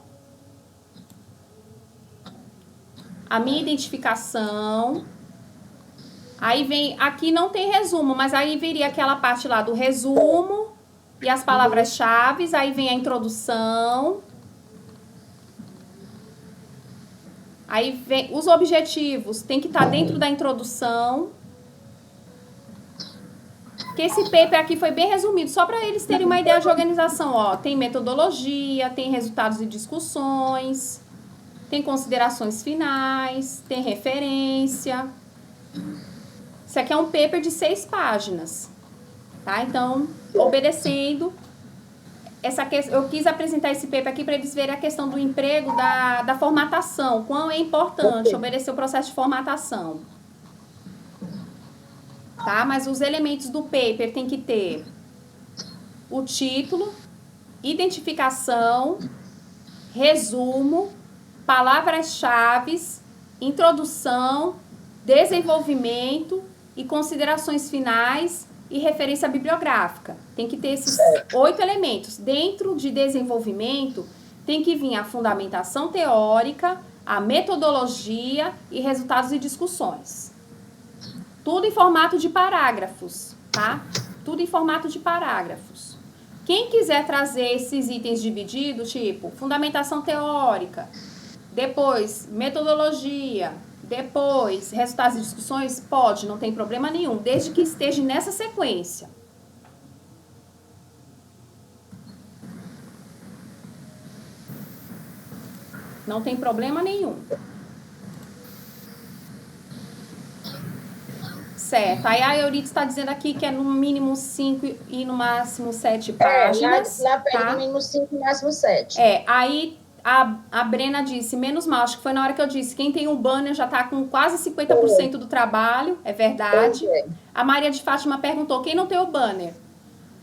a minha identificação. Aí vem, aqui não tem resumo, mas aí viria aquela parte lá do resumo e as palavras-chave. Aí vem a introdução. Aí vem os objetivos, tem que estar dentro da introdução. Porque esse paper aqui foi bem resumido, só para eles terem uma ideia de organização, ó. Tem metodologia, tem resultados e discussões, tem considerações finais, tem referência. Isso aqui é um paper de 6 páginas, tá? Então, obedecendo eu quis apresentar esse paper aqui para eles verem a questão do emprego, da formatação, quão é importante obedecer o processo de formatação. Tá? Mas os elementos do paper tem que ter o título, identificação, resumo, palavras-chave, introdução, desenvolvimento e considerações finais e referência bibliográfica. Tem que ter esses 8 elementos. Dentro de desenvolvimento, tem que vir a fundamentação teórica, a metodologia e resultados e discussões. Tudo em formato de parágrafos, tá? Tudo em formato de parágrafos. Quem quiser trazer esses itens divididos, tipo fundamentação teórica, depois metodologia, depois resultados e discussões, pode, não tem problema nenhum, desde que esteja nessa sequência. Não tem problema nenhum. Certo. Aí a Euridice está dizendo aqui que é no mínimo 5 e no máximo 7 páginas. Lá pede no mínimo 5 e no máximo 7. Aí a Brena disse, menos mal, acho que foi na hora que eu disse, quem tem um banner já está com quase 50% do trabalho, é verdade. A Maria de Fátima perguntou, quem não tem o banner?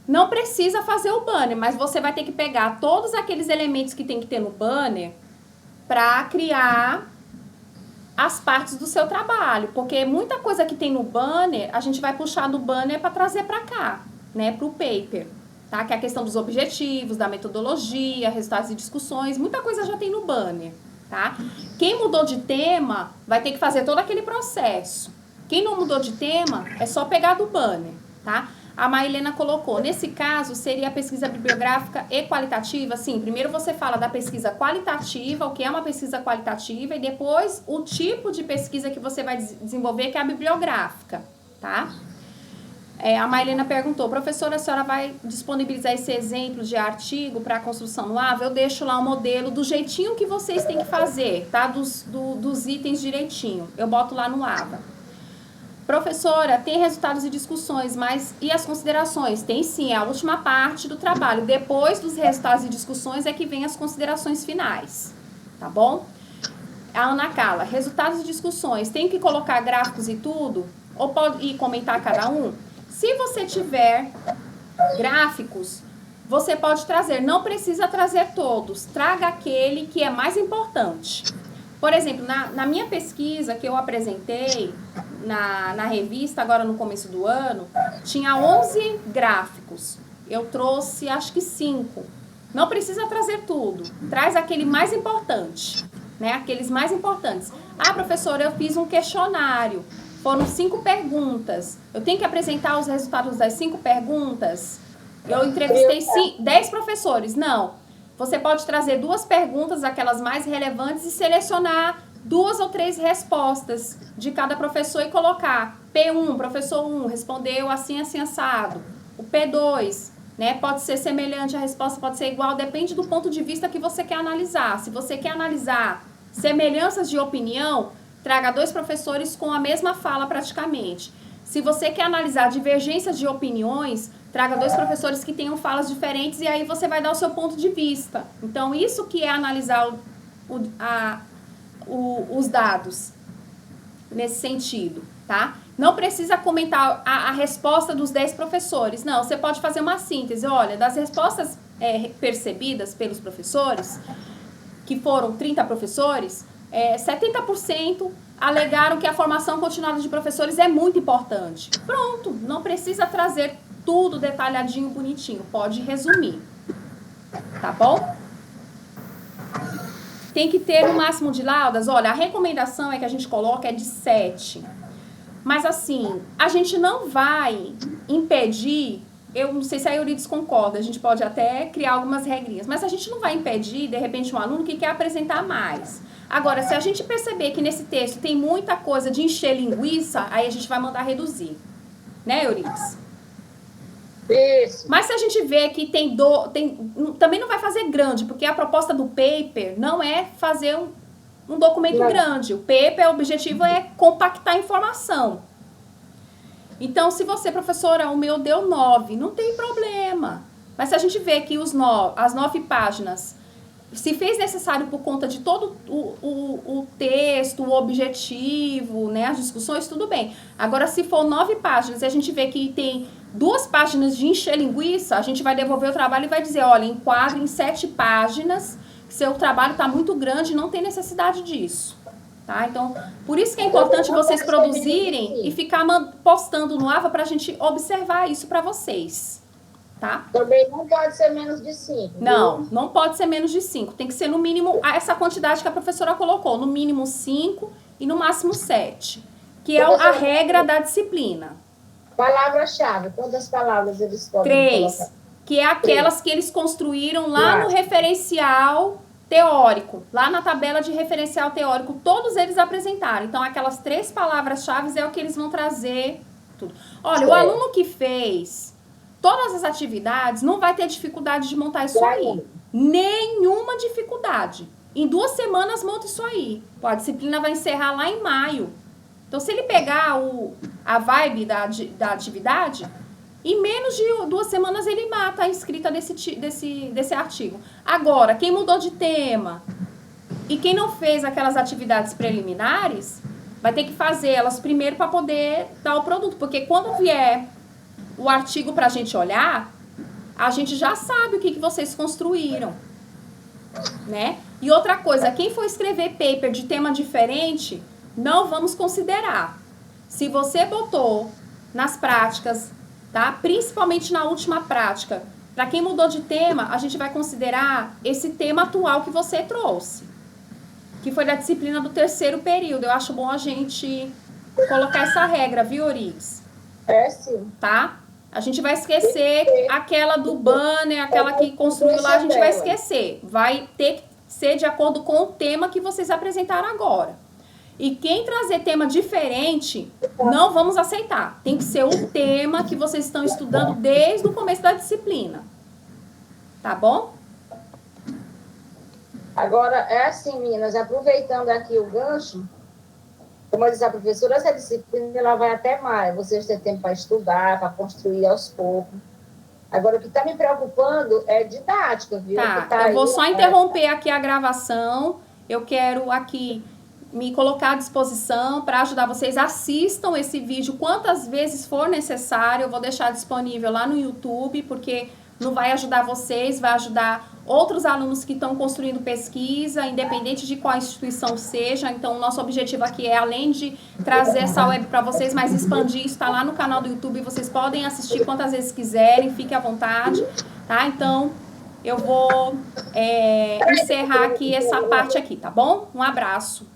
Não precisa fazer o banner, mas você vai ter que pegar todos aqueles elementos que tem que ter no banner para criar as partes do seu trabalho, porque muita coisa que tem no banner, a gente vai puxar do banner para trazer para cá, né, para o paper, tá? Que é a questão dos objetivos, da metodologia, resultados e discussões, muita coisa já tem no banner, tá? Quem mudou de tema vai ter que fazer todo aquele processo. Quem não mudou de tema, é só pegar do banner, tá? A Marilena colocou, nesse caso, seria a pesquisa bibliográfica e qualitativa? Sim, primeiro você fala da pesquisa qualitativa, o que é uma pesquisa qualitativa, e depois o tipo de pesquisa que você vai desenvolver, que é a bibliográfica, tá? A Mailena perguntou, professora, a senhora vai disponibilizar esse exemplo de artigo para a construção no AVA? Eu deixo lá o modelo do jeitinho que vocês têm que fazer, tá? Dos itens direitinho. Eu boto lá no AVA. Professora, tem resultados e discussões, mas e as considerações? Tem sim, é a última parte do trabalho. Depois dos resultados e discussões é que vem as considerações finais, tá bom? A Ana Carla, resultados e discussões, tem que colocar gráficos e tudo? Ou pode ir comentar cada um? Se você tiver gráficos, você pode trazer, não precisa trazer todos, traga aquele que é mais importante. Por exemplo, na minha pesquisa que eu apresentei na revista, agora no começo do ano, tinha 11 gráficos. Eu trouxe, acho que 5. Não precisa trazer tudo, traz aquele mais importante, né? Aqueles mais importantes. Ah, professora, eu fiz um questionário. Foram 5 perguntas. Eu tenho que apresentar os resultados das 5 perguntas? Eu entrevistei 10 professores. Não. Você pode trazer 2 perguntas, aquelas mais relevantes, e selecionar 2 ou 3 respostas de cada professor e colocar. P1, professor 1, respondeu assim, assim, assado. O P2, né, pode ser semelhante, a resposta pode ser igual, depende do ponto de vista que você quer analisar. Se você quer analisar semelhanças de opinião, traga 2 professores com a mesma fala praticamente. Se você quer analisar divergências de opiniões, traga 2 professores que tenham falas diferentes e aí você vai dar o seu ponto de vista. Então, isso que é analisar os dados nesse sentido, tá? Não precisa comentar a resposta dos 10 professores. Não, você pode fazer uma síntese. Olha, das respostas percebidas pelos professores, que foram 30 professores, 70% alegaram que a formação continuada de professores é muito importante. Pronto, não precisa trazer tudo detalhadinho, bonitinho. Pode resumir, tá bom? Tem que ter o máximo de laudas. Olha, a recomendação é que a gente coloca é de 7. Mas assim, a gente não vai impedir, eu não sei se a Euridice concorda, a gente pode até criar algumas regrinhas, mas a gente não vai impedir, de repente, um aluno que quer apresentar mais. Agora, se a gente perceber que nesse texto tem muita coisa de encher linguiça, aí a gente vai mandar reduzir. Né, Euridice? Isso. Mas se a gente vê que também não vai fazer grande, porque a proposta do paper não é fazer um documento grande. O paper, o objetivo é compactar a informação. Então, se você, professora, o meu deu 9, não tem problema. Mas se a gente vê que as 9 páginas se fez necessário por conta de todo o texto, o objetivo, né, as discussões, tudo bem. Agora, se for 9 páginas e a gente vê que tem 2 páginas de encher linguiça, a gente vai devolver o trabalho e vai dizer, olha, enquadre em 7 páginas, que seu trabalho está muito grande e não tem necessidade disso. Tá? Então, por isso que é importante vocês produzirem e ficar postando no AVA para a gente observar isso para vocês. Tá? Também não pode ser menos de 5. Não, não pode ser menos de 5. Tem que ser no mínimo essa quantidade que a professora colocou. No mínimo 5 e no máximo 7. Que é a regra da disciplina. Palavra-chave. Quantas palavras eles podem 3. colocar? Que é aquelas que eles construíram lá no referencial teórico. Lá na tabela de referencial teórico. Todos eles apresentaram. Então, aquelas 3 palavras-chave é o que eles vão trazer. Tudo. Olha, o aluno que fez todas as atividades não vai ter dificuldade de montar isso aí. Nenhuma dificuldade. Em 2 semanas monta isso aí. Pô, a disciplina vai encerrar lá em maio. Então, se ele pegar a vibe da atividade, em menos de 2 semanas ele mata a escrita desse artigo. Agora, quem mudou de tema e quem não fez aquelas atividades preliminares, vai ter que fazer elas primeiro para poder dar o produto. Porque quando vier o artigo para a gente olhar, a gente já sabe o que vocês construíram, né? E outra coisa, quem for escrever paper de tema diferente, não vamos considerar. Se você botou nas práticas, tá? Principalmente na última prática, para quem mudou de tema, a gente vai considerar esse tema atual que você trouxe, que foi da disciplina do 3º período. Eu acho bom a gente colocar essa regra, viu, Oriz? Sim. Tá? A gente vai esquecer aquela do banner, aquela que construiu lá, a gente vai esquecer. Vai ter que ser de acordo com o tema que vocês apresentaram agora. E quem trazer tema diferente, não vamos aceitar. Tem que ser o tema que vocês estão estudando desde o começo da disciplina. Tá bom? Agora, é assim, meninas, aproveitando aqui o gancho, como eu disse a professora, essa disciplina ela vai até maio. Vocês têm tempo para estudar, para construir aos poucos. Agora, o que está me preocupando é didática, viu? Tá, eu vou só interromper aqui a gravação. Eu quero aqui me colocar à disposição para ajudar vocês. Assistam esse vídeo quantas vezes for necessário. Eu vou deixar disponível lá no YouTube, porque não vai ajudar vocês, vai ajudar outros alunos que estão construindo pesquisa, independente de qual instituição seja. Então, o nosso objetivo aqui é, além de trazer essa web para vocês, mas expandir isso, está lá no canal do YouTube. Vocês podem assistir quantas vezes quiserem, fiquem à vontade, tá? Então, eu vou encerrar aqui essa parte aqui, tá bom? Um abraço.